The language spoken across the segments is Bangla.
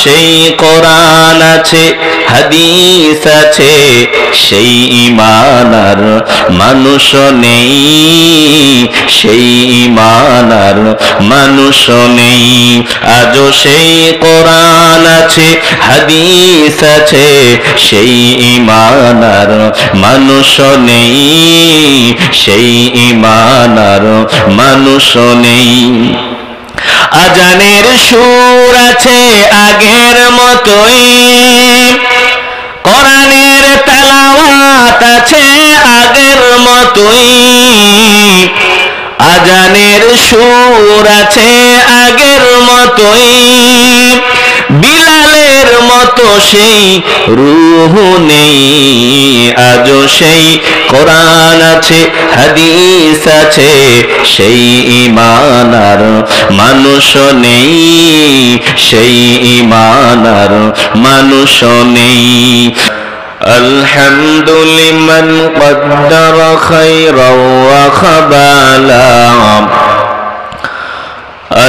সেই কোরআন আছে হাদিস আছে, সেই ঈমান আর মানুষ নেই, সেই ঈমান আর মানুষ নেই। আজও সেই কোরআন আছে হাদিস আছে, সেই ঈমান আর মানুষ নেই, সেই ঈমান আর মানুষ নেই। আজানের সুর আছে আগের মতোই, কোরআনের তেলাওয়াত আছে আগের মতোই, আজানের সুর আছে আগের মতোই, বিলালের মতো সেই রূহ নেই। আজও সেই কোরআন আছে হাদিস আছে, সেই ঈমান আর মানুষ নেই, সেই ঈমান আর মানুষ নেই। الحمد لمن قدر خيرا وخبالا،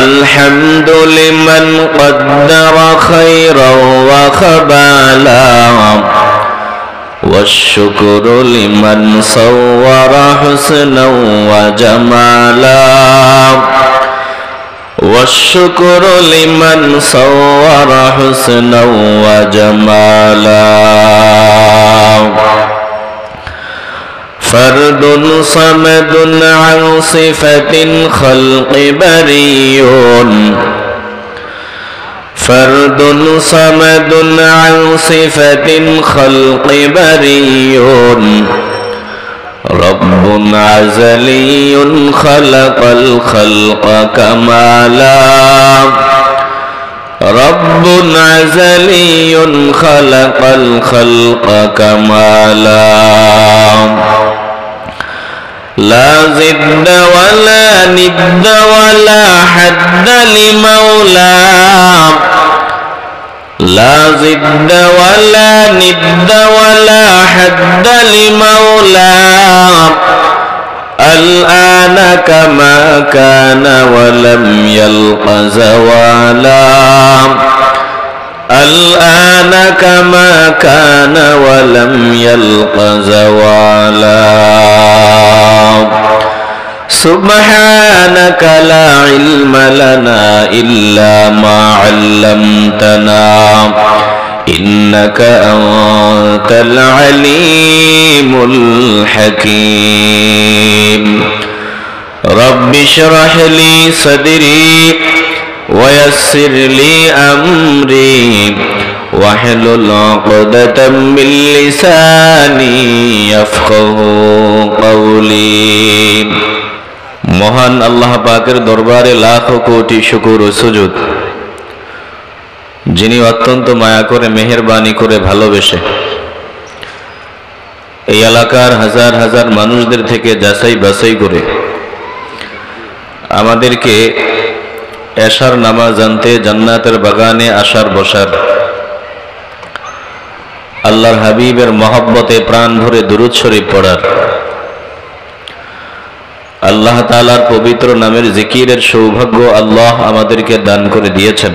الحمد لمن قدر خيرا وخبالا، والشكر لمن صور حسنا وجمالا، والشكر لمن صور حسنا وجمالا. فرد صمد عن صفة الخلق بريء، فرد صمد عن صفة الخلق بريء، رب عزلي خلق الخلق كمالا، رب عزلي خلق الخلق كمالا. لا ضد ولا ند ولا حد لمولاه، لا ضد ولا ند ولا حد لمولاه، الآن كما كان ولم يلق زوالا، الآن كما كان ولم يلق زوالا. سبحانك لا علم لنا إلا ما علمتنا، إنك أنت العليم الحكيم. رب اشرح لي صدري ويسر لي أمري واحلل عقدة من لساني يفقه قولي. মহান আল্লাহ পাকের দরবারে লাখ কোটি শুকর ও সুজুদ, যিনি অত্যন্ত মায়া করে মেহেরবানি করে ভালোবেসে এই এলাকার হাজার হাজার মানুষদের থেকে যাচাই বাছাই করে আমাদেরকে এশার নামাজ আনতে জান্নাতের বাগানে আসার বসার, আল্লাহর হাবিবের মহব্বতে প্রাণ ভরে দুরূদ শরীফ পড়ার, আল্লাহ তাআলার পবিত্র নামের জিকিরের সৌভাগ্য আল্লাহ আমাদেরকে দান করে দিয়েছেন।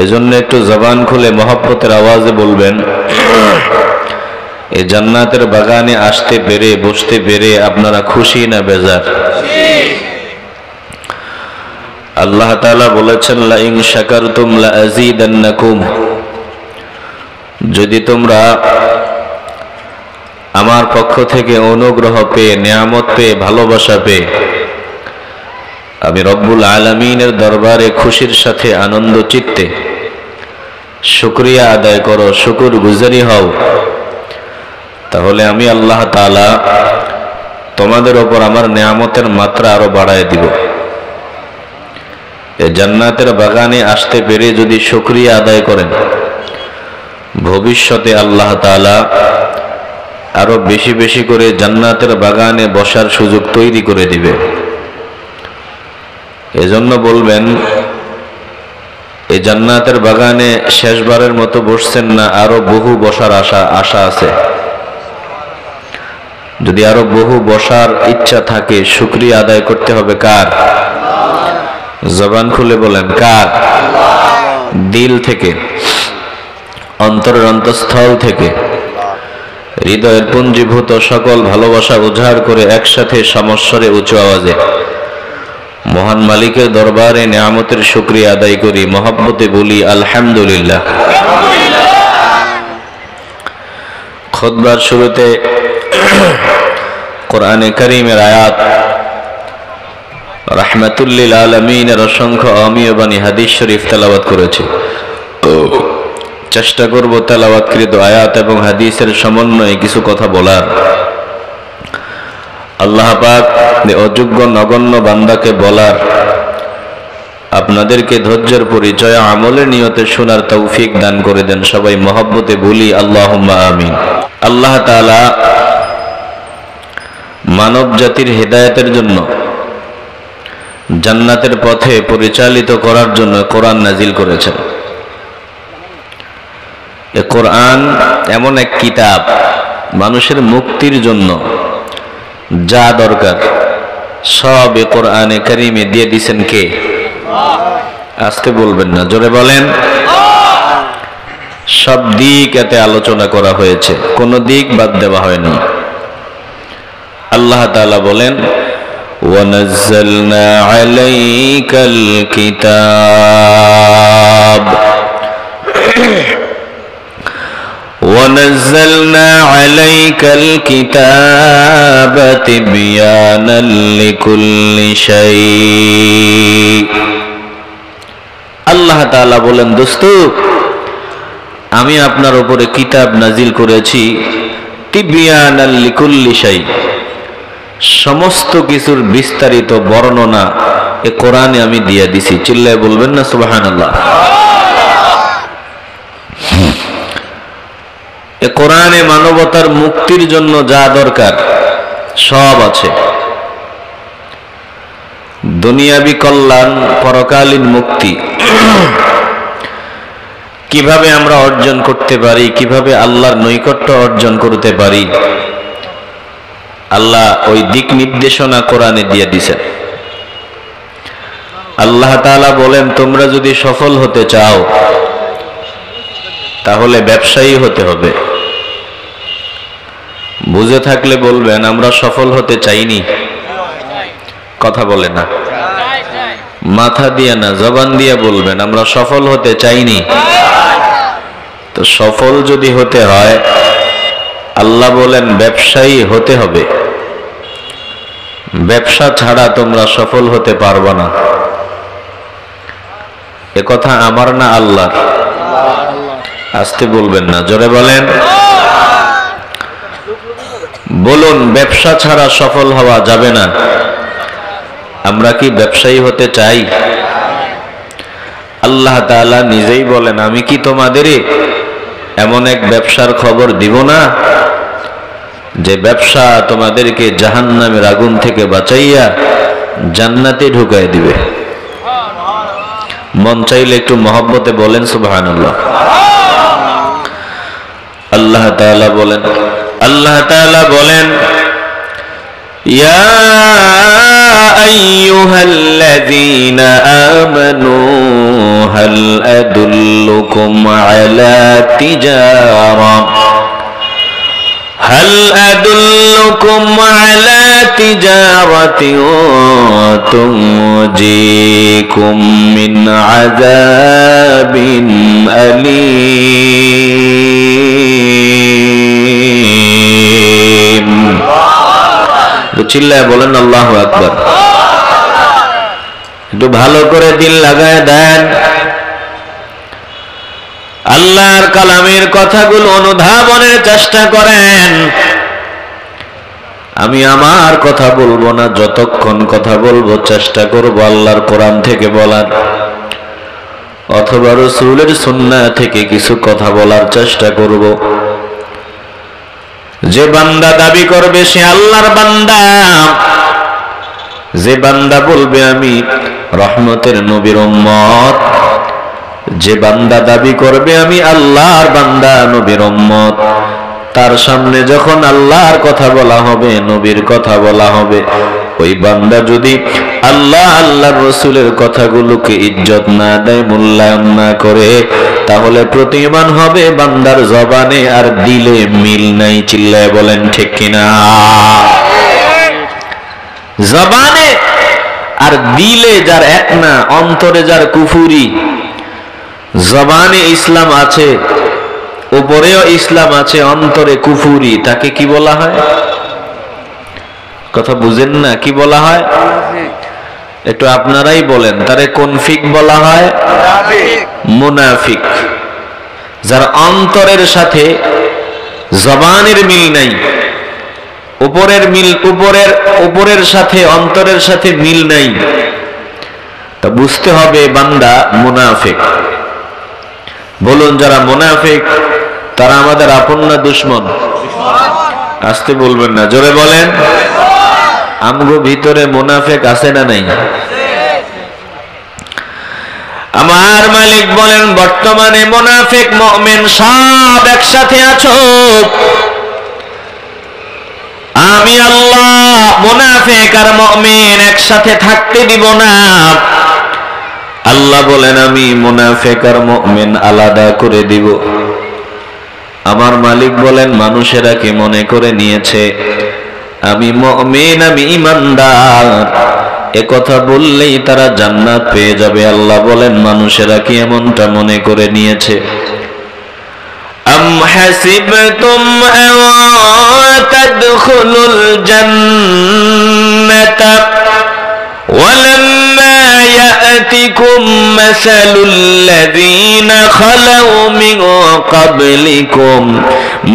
এজন্য একটু জবান খুলে মহব্বতের আওয়াজে বলবেন, এই জান্নাতের বাগানে আসতে পেরে বসতে পেরে আপনারা খুশি না বেজার? আল্লাহ তাআলা বলেছেন, লা ইন শাকারতুম লা আযীদান্নাকুম, যদি তোমরা আমার পক্ষ থেকে অনুগ্রহ পেয়ে নিয়ামত পেয়ে ভালোবাসা পেয়ে আমি রব্বুল আলামিনের দরবারে খুশির সাথে আনন্দ চিত্তে শুকরিয়া আদায় করো, শুকর গুজারি হও, তাহলে আমি আল্লাহ তাআলা তোমাদের ওপর আমার নিয়ামতের মাত্রা আরো বাড়ায় দিব। এই জান্নাতের বাগানে আসতে পেরে যদি শুকরিয়া আদায় করেন, ভবিষ্যতে আল্লাহ তাআলা আরো বেশি বেশি করে জান্নাতের বাগানে বসার সুযোগ তৈরি করে দিবে। এজন্য বলবেন, এই জান্নাতের বাগানে শেষবারের মতো বসছেন না, আরো বহু বসার আশা আছে। যদি আরো বহু বসার ইচ্ছা থাকে, শুকরিয়া আদায় করতে হবে কার? জবান খুলে বলেন, কার? দিল থেকে, অন্তরের অন্তঃস্থল থেকে হৃদয়ের পুঞ্জীভূত সকল ভালোবাসা উজাড় করে একসাথে সমস্বরে উঁচু আওয়াজে মহান মালিকের দরবারে নিয়ামতের শুকরিয়া আদায় করি, মহব্বতে বলি আলহামদুলিল্লাহ। খুতবার শুরুতে কোরআনে কারীমের আয়াত, রাহমাতুল লিল আলামিনের অসংখ্য অমীয় বাণী হাদিস শরীফ তেলাওয়াত করেছি। চেষ্টা করব তেলাওয়াতকৃত আয়াত এবং হাদিসের সমন্বয়ে কিছু কথা বলার। আল্লাহ পাক অযোগ্য নগণ্য বান্দাকে বলার, আপনাদেরকে ধৈর্যের পরিচয় আমলের নিয়তে শোনার তৌফিক দান করে দেন। সবাই মহব্বতে বলি আল্লাহুম্মা আমিন। আল্লাহ তাআলা মানব জাতির হেদায়েতের জন্য, জান্নাতের পথে পরিচালিত করার জন্য কোরআন নাজিল করেছেন। এ কোরআন এমন এক কিতাব, মানুষের মুক্তির জন্য যা দরকার সব এ কোরআনে কারীমে দিয়ে দিয়েছেন কে? আসতে বলবেন না, জোরে বলেন। সব দিক এতে আলোচনা করা হয়েছে, কোনো দিক বাদ দেওয়া হয়নি। আল্লাহ তাআলা বলেন, ওয়ানাজ্জালনা আলাইকাল কিতাব ونزلنا عليك الكتاب تبيانا لكل شيء। আল্লাহ তাআলা বলেন, দোস্ত আমি আপনার উপরে কিতাব নাজিল করেছি তিবয়ানান লিকুল্লি শাই, সমস্ত কিছুর বিস্তারিত বর্ণনা এ কোরআনে আমি দিয়ে দিছি। চিল্লায় বলবেন না সুবহানাল্লাহ। এ কোরআনে মানবতার মুক্তির জন্য যা দরকার সব আছে। দুনিয়াবি কল্যাণ, পরকালীন মুক্তি কিভাবে আমরা অর্জন করতে পারি, কিভাবে আল্লাহর নৈকট্য অর্জন করতে পারি, আল্লাহ ওই দিক নির্দেশনা কোরআনে দিয়ে দিয়েছেন। আল্লাহ তাআলা বলেন, তোমরা যদি সফল হতে চাও তাহলে ব্যবসায়ী হতে হবে। বুঝে থাকলে বলবেন, আমরা সফল হতে চাইনি। কথা বলে না, মাথা দিয়ে না, জবান দিয়ে বলবেন, আমরা সফল হতে চাইনি। তো সফল যদি হতে হয়, আল্লাহ বলেন ব্যবসায়ী হতে হবে। ব্যবসা ছাড়া তোমরা সফল হতে পারবে না। এ কথা আমার না আল্লাহর? আসতে বলবেন না, জোরে বলেন। বলুন, ব্যবসা ছাড়া সফল হওয়া যাবে না। আমরা কি ব্যবসায়ী হতে চাই? আল্লাহ তাআলা নিজেই বলেন, আমি কি তোমাদের এমন এক ব্যবসার খবর দিব না যে ব্যবসা তোমাদেরকে জাহান্নামের আগুন থেকে বাঁচাইয়া জান্নাতে ঢুকায় দিবে। মন চাইলে একটু মহব্বতে বলেন সুবহানাল্লাহ। আল্লাহ তাআলা বলেন, আল্লাহ তাআলা বলেন, ইয়া আইয়ুহাল্লাযীনা আমানু হাল আদুল্লুকুম আলা তিজারা هل أدلكم على تجارة تنجيكم من عذاب أليم؟ চিল্লায় বলেন আল্লাহু আকবার। একটু ভালো করে দিল লাগায় দেন। আল্লাহর কালামের কথাগুলো অনুধাবনের চেষ্টা করেন। আমি আমার কথা বলবো না, যতক্ষণ কথা বলবো চেষ্টা করব আল্লাহর কোরআন থেকে বলার, অথবা রাসূলের সুন্নাহ থেকে কিছু কথা বলার চেষ্টা করব। যে বান্দা দাবি করবে সে আল্লাহর বান্দা, যে বান্দা বলবে আমি রহমতের নবীর উম্মত, যে বান্দা দাবি করবে আমি আল্লাহর বান্দা নবীর উম্মত, তার সামনে যখন আল্লাহর কথা বলা হবে, নবীর কথা বলা হবে, ওই বান্দা যদি আল্লাহ আল্লাহর রাসূলের কথাগুলোকে ইজ্জত না দেয়, মূল্যায়ন না করে, তাহলে প্রতিমান হবে বান্দার জবানে আর দিলে মিল নাই। চিল্লায় বলেন ঠিক কিনা? জবানে আর দিলে যার এক না, অন্তরে যার কুফুরি। জবানে ইসলাম আছে, উপরেও ইসলাম আছে, অন্তরে কুফুরি, তাকে কি বলা হয়? কথা বুঝেন না? কি বলা হয়? একটু আপনারাই বলেন, তারে কনফিক বলা হয়, মুনাফিক। যার অন্তরের সাথে জবানের মিল নাই, উপরের সাথে অন্তরের সাথে মিল নাই, তা বুঝতে হবে বান্দা মুনাফিক। বলুন, যারা মুনাফিক তারা আমাদের আপন না দুশমন? আসতে বলবেন না, জোরে বলেন। আমগো ভিতরে মুনাফিক আছে না নাই? আমার মালিক বলেন, বর্তমানে মুনাফিক মুমিন সব একসাথে আছো। আমি আল্লাহ মুনাফিক আর মুমিন একসাথে থাকতে দিব না। আল্লাহ বলেন, আমি মুনাফিক আর মুমিন আলাদা করে দিব। আমার মালিক বলেন, মানুষেরা কি মনে করে নিয়েছে আমি মুমিন, আমি ঈমানদার, এ কথা বললেই তারা জান্নাত পেয়ে যাবে? আল্লাহ বলেন, মানুষেরা কি এমনটা মনে করে নিয়েছে? আম হাসিবতুম আন তাদখুলুল জান্নাতা ওয়ালাম্মা ইয়াতিকুম মাসালুল লাযীনা খালাউ মিন ক্বাবলিকুম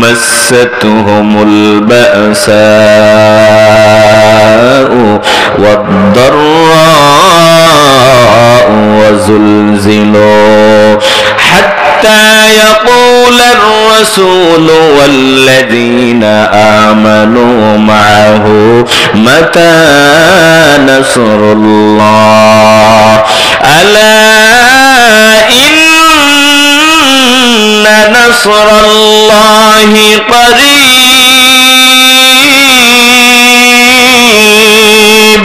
মাসসাতুহুমুল বা'সাউ ওয়াদ-দাররাউ ওয়াযুলজিলু হাত্তা ইয়াকুলার রাসূলু ওয়াল্লাযীনা আমানু মা'আহু মাতা নাসরুল্লাহ আলা ইন্না নাসরাল্লাহি করিব।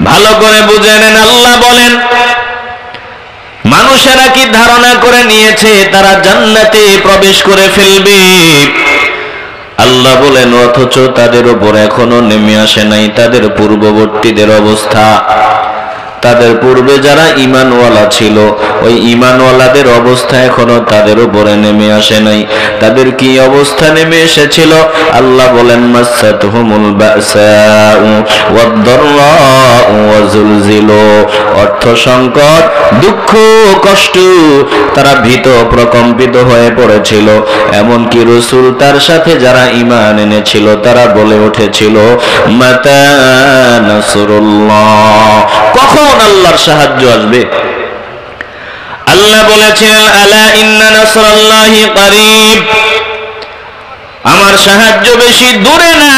ভালো করে বুঝে নেন, আল্লাহ বলেন, মানুষেরা কি ধারণা করে নিয়েছে তারা জান্নাতে প্রবেশ করে ফেলবে? আল্লাহ বলেন, অথচ তাদের উপর এখনো নেমে আসে নাই তাদের পূর্ববর্তীদের অবস্থা। তাদের পূর্বে যারা ঈমানওয়ালা ছিল, ওই ঈমানওয়ালাদের অবস্থা এখনো তাদের উপরে নেমে আসে নাই। তাদের কি অবস্থা নেমে এসেছিল? আল্লাহ বলেন, মাসসাতুহুমুল বা'সাউ ওয়াদ-দাররাউ ওয়াযুলজিলু, অর্থ সংকট, দুঃখ, কষ্ট, তারা ভীত প্রকম্পিত হয়ে পড়েছিল। এমনকি রাসূল তার সাথে যারা ঈমান এনেছিল তারা বলে উঠেছিল, মাতা নাসরুল্লাহ, কখন আল্লাহর সাহায্য আসবে? আল্লাহ বলেছেন, আলা ইন্না নাসরাল্লাহি করিব, আমার সাহায্য বেশি দূরে না,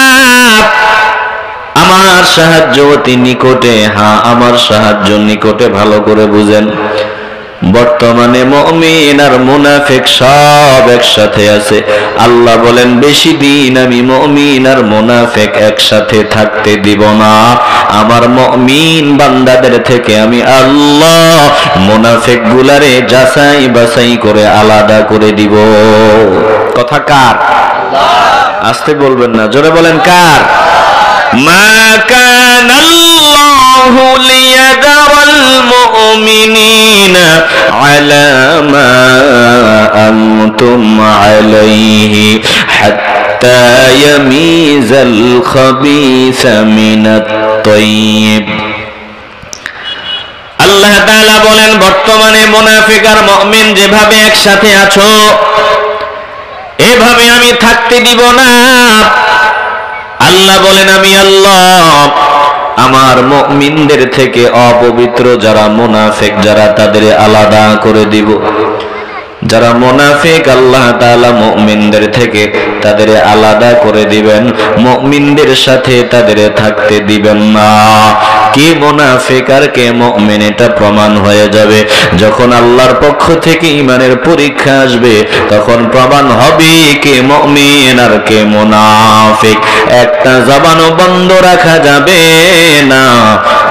আমার সাহায্য অতি নিকটে। হ্যাঁ, আমার সাহায্য নিকটে। ভালো করে বুঝেন, বর্তমানে মুমিন আর মুনাফিক সব একসাথে আছে। আল্লাহ বলেন, বেশি দিন আমি মুমিন আর মুনাফিক একসাথে থাকতে দিব না। আমার মুমিন বান্দাদের থেকে আমি আল্লাহ মুনাফিক গুলারে যাচাই বাছাই করে আলাদা করে দিব। কথা কার? আসতে বলবেন না, জোরে বলেন কার? মা কানা আল্লাহু লিয়াদারাল মুমিনিনা আলা মা আনতুম আলাইহি হাত্তা ইয়ামিজাল খাবিসা মিনাত তাইয়্যিব। আল্লাহ তাআলা বলেন, বর্তমানে মুনাফিক আর মুমিন যেভাবে একসাথে আছো, এভাবে আমি থাকতে দিব না। আল্লাহ বলেন, আমি আল্লাহ আমার মুমিনদের থেকে অপবিত্র যারা মুনাফিক যারা, তাদের আলাদা করে দিব। যারা মুনাফিক আল্লাহ তাআলা মুমিনদের থেকে তাদের আলাদা করে দিবেন, মুমিনদের সাথে তাদের থাকতে দিবেন না। কে মুনাফিক আর কে মুমিন এটা প্রমাণ হয়ে যাবে যখন আল্লাহর পক্ষ থেকে ঈমানের পরীক্ষা আসবে, তখন প্রমাণ হবে কে মুমিন আর কে মুনাফিক। একটা জবানও বন্ধ রাখা যাবে না,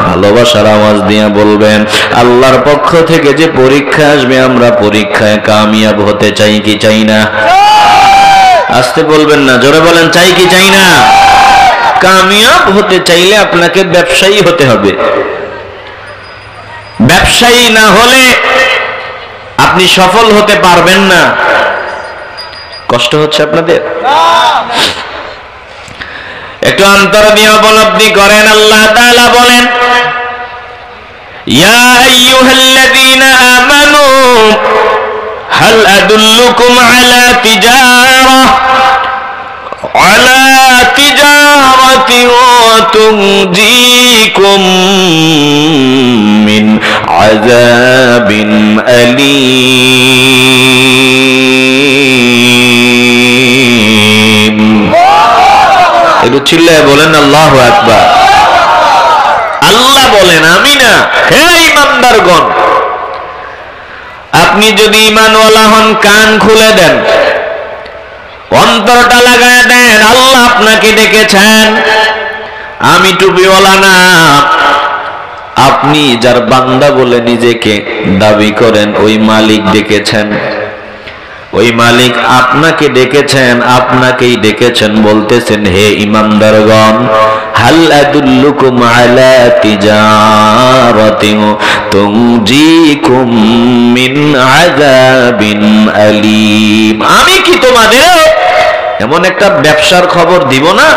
ভালোবাসার আওয়াজ দিয়ে বলবেন আল্লাহর পক্ষ থেকে যে পরীক্ষা আসবে আমরা পরীক্ষায় কামিয়াব হতে চাই কি চাই না? আস্তে বলবেন না, জোরে বলেন চাই কি চাই না? কামিয়াব হতে চাইলে আপনাকে ব্যবসায়ী হতে হবে। ব্যবসায়ী না হলে আপনি সফল হতে পারবেন না। কষ্ট হচ্ছে আপনাদের? একটু অন্তর দিয়ে উপলব্ধি করেন। আল্লাহ তাআলা বলেন ইয়া আইয়ুহাল্লাযীনা আমানু হাল আদুল্লুকুম আলা তিজারাতিন তুনজিকুম মিন আযাবিন আলীম। একটু চিল্লায় বলেন আল্লাহু আকবার। আল্লাহ বলেন, আমি না। হে ঈমানদারগণ, আপনি যদি ঈমানওয়ালা হন কান খুলে দেন, অন্তরটা লাগায় দেন। আল্লাহ আপনাকে ডেকেছেন। আমি টুপিওয়ালা না, আপনি যার বান্দা বলে নিজেকে দাবি করেন ওই মালিক ডেকেছেন। ওই মালিক আপনাকে ডেকেছেন, আপনাকেই ডেকেছেন, বলতেছেন হে ঈমানদারগণ, হাল আদুল্লুকুম আলা তিজারাতিন তুনজিকুম মিন আযাবিন আলীম। আমি কি তোমাদের এমন একটা ব্যবসার খবর দিব না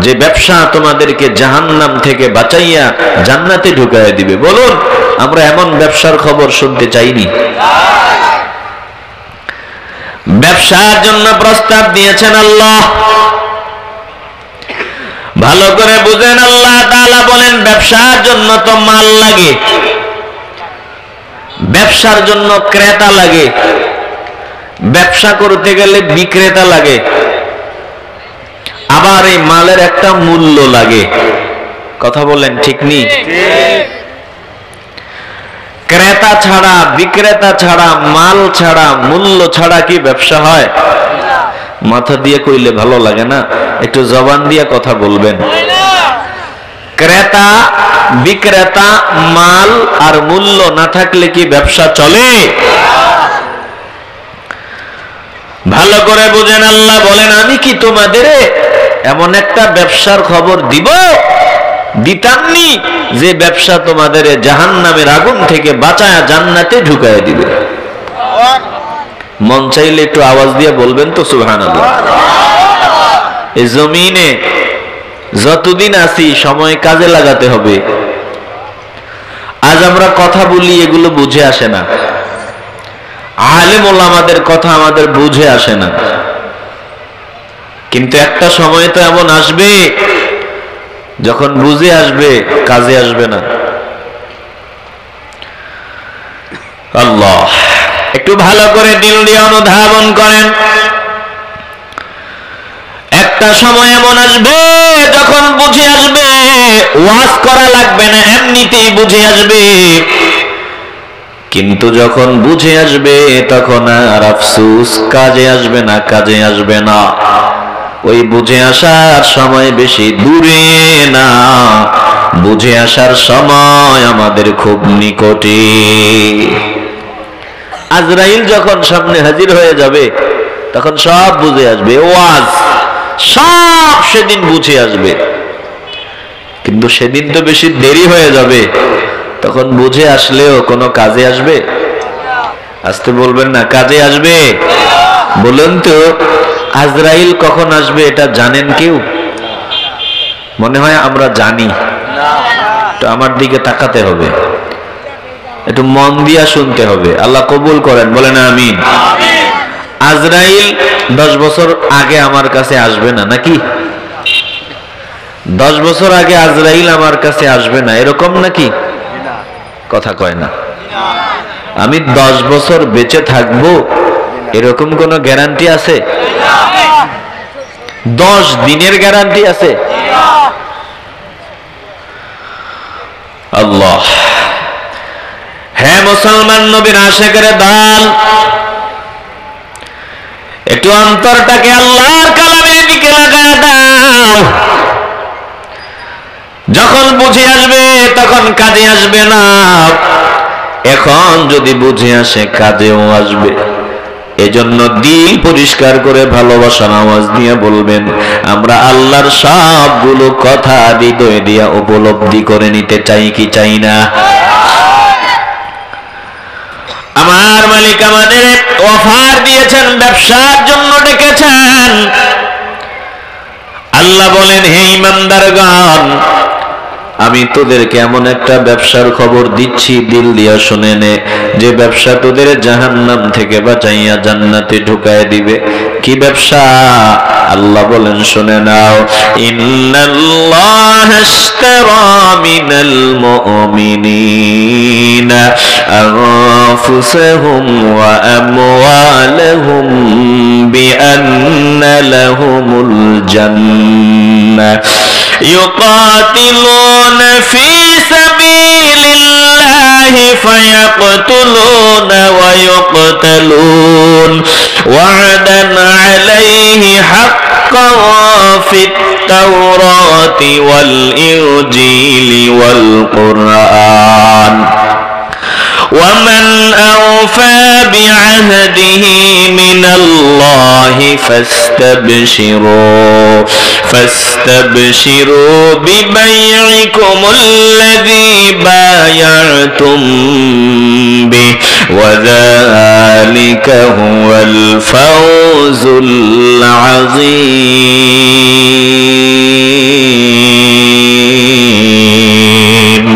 যে ব্যবসা তোমাদেরকে জাহান্নাম থেকে বাঁচাইয়া জান্নাতে ঢুকাইয়া দিবে? বলুন, আমরা এমন ব্যবসার খবর শুনতে চাইনি। ব্যবসার জন্য প্রস্তাব দিয়েছেন আল্লাহ। ভালো করে বুঝেন, আল্লাহ তাআলা বলেন ব্যবসার জন্য তো মাল লাগে, ব্যবসার জন্য ক্রেতা লাগে, ব্যবসা করতে গেলে বিক্রেতা লাগে, আবার এই মালের একটা মূল্য লাগে। কথা বলেন ঠিক নেই? ক্রেতা ছাড়া, বিক্রেতা ছাড়া, মাল ছাড়া, মূল্য ছাড়া কি ব্যবসা হয়? মাথা দিয়ে কইলে ভালো লাগে না, একটু জবান দিয়ে কথা বলবেন। ক্রেতা, বিক্রেতা, মাল আর মূল্য না থাকলে কি ব্যবসা চলে? ভালো করে বুঝেন। আল্লাহ বলেন আমি কি তোমাদের এমন একটা ব্যবসার খবর দিব, দিতামনি যে ব্যবসা তোমাদের জাহান্নামের আগুন থেকে বাঁচায়া জান্নাতে ঢুকায় দিবে? মন চাইলে একটু আওয়াজ দিয়ে বলবেন তো সুবহানাল্লাহ। এই জমিনে যতদিন আছি সময় কাজে লাগাতে হবে। আজ আমরা কথা বলি, এগুলো বুঝে আসে না। আলেম ওলামাদের কথা আমাদের বুঝে আসে না, কিন্তু একটা সময় তো এমন আসবে যখন বুঝে আসবে, কাজে আসবে না। আল্লাহ, একটু ভালো করে দিল দিয়ে অনুধাবন করেন। একটা সময় এমন আসবে যখন বুঝে আসবে, ওয়াজ করা লাগবে না, এমনিতেই বুঝে আসবে। কিন্তু যখন বুঝে আসবে তখন আর আফসোস, কাজে আসবে না, কাজে আসবে না। ওই বুঝে আসার সময় বেশি দূরে না, বুঝে আসার সময় আমাদের খুব নিকটে। আজরাইল যখন সামনে হাজির হয়ে যাবে তখন সব বুঝে আসবে, ওয়াজ সব সেদিন বুঝে আসবে। কিন্তু সেদিন তো বেশি দেরি হয়ে যাবে, তখন বুঝে আসলেও কোনো কাজে আসবে? আসতে বলবেন না, কাজে আসবে? বলুন তো, আজরাইল কখন আসবে এটা জানেন কেউ? মনে হয় আমরা জানি। তো আমার দিকে তাকাতে হবে, একটু মন দিয়া শুনতে হবে। আল্লাহ কবুল করেন, বলেন আমিন। আজরাইল 10 বছর আগে আমার কাছে আসবে না নাকি? 10 বছর আগে আজরাইল আমার কাছে আসবে না, এরকম নাকি? কথা কয় না। আমি 10 বছর বেঁচে থাকবো, এরকম কোন গ্যারান্টি আছে? 10 দিনের গ্যারান্টি আছে? আল্লাহ। হ্যাঁ মুসলমান নবীর আশিকের দল, একটু অন্তরটাকে আল্লাহর কালামের দিকে লাগায় দাও। যখন বুঝে আসবে তখন কাজে আসবে না, এখন যদি বুঝে আসে কাজেও আসবে। এজন্য দিল পরিষ্কার করে ভালোবাসার আওয়াজ দিয়ে বলবেন, আমরা আল্লাহর সবগুলো কথা হৃদয় দিয়া উপলব্ধি করে নিতে চাই কি চাই না? আমার মালিক আমাদের অফার দিয়েছেন, ব্যবসার জন্য ডেকেছেন। আল্লাহ বলেন, হে ঈমানদারগণ, আমি তোদেরকে এমন একটা ব্যবসার খবর দিচ্ছি, দিল দিয়া শুনে নে, যে ব্যবসা তোদের জাহান্নাম থেকে বাঁচাইয়া জান্নাতে ঢুকায় দিবে। কি ব্যবসা? আল্লাহ বলেন, শুনে নাও। ইন্নাল্লাহা ইশতারা মিনাল মুমিনিনা আনফুসাহুম ওয়া আমওয়ালাহুম বিআন্না লাহুমুল জান্নাহ يقاتلون في سبيل الله فيقتلون ويقتلون وعدا عليه حقا في التوراة والإنجيل والقرآن ومن أوفى بعهده من الله فاستبشروا ببيعكم الذي بايعتم به وذلك هو الفوز العظيم।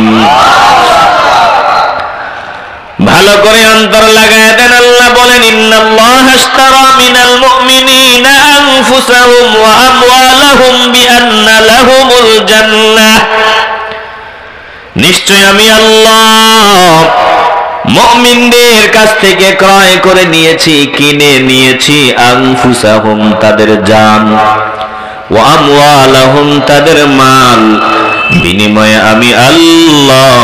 ভালো করে অন্তর লাগায় দেন। আল্লাহ বলেন, ইন্নাল্লাহা ইশতারা মিনাল মুমিনিনা আনফুসাহুম ওয়া আমওয়ালাহুম বিআন্না লাহুমুল জান্নাহ। নিশ্চয় আমি আল্লাহ মুমিনদের কাছ থেকে ক্রয় করে নিয়েছি, কিনে নিয়েছি, আনফুসাহুম তাদের জান, ওয়া আমওয়ালাহুম তাদের মাল। বিনিময়ে আমি আল্লাহ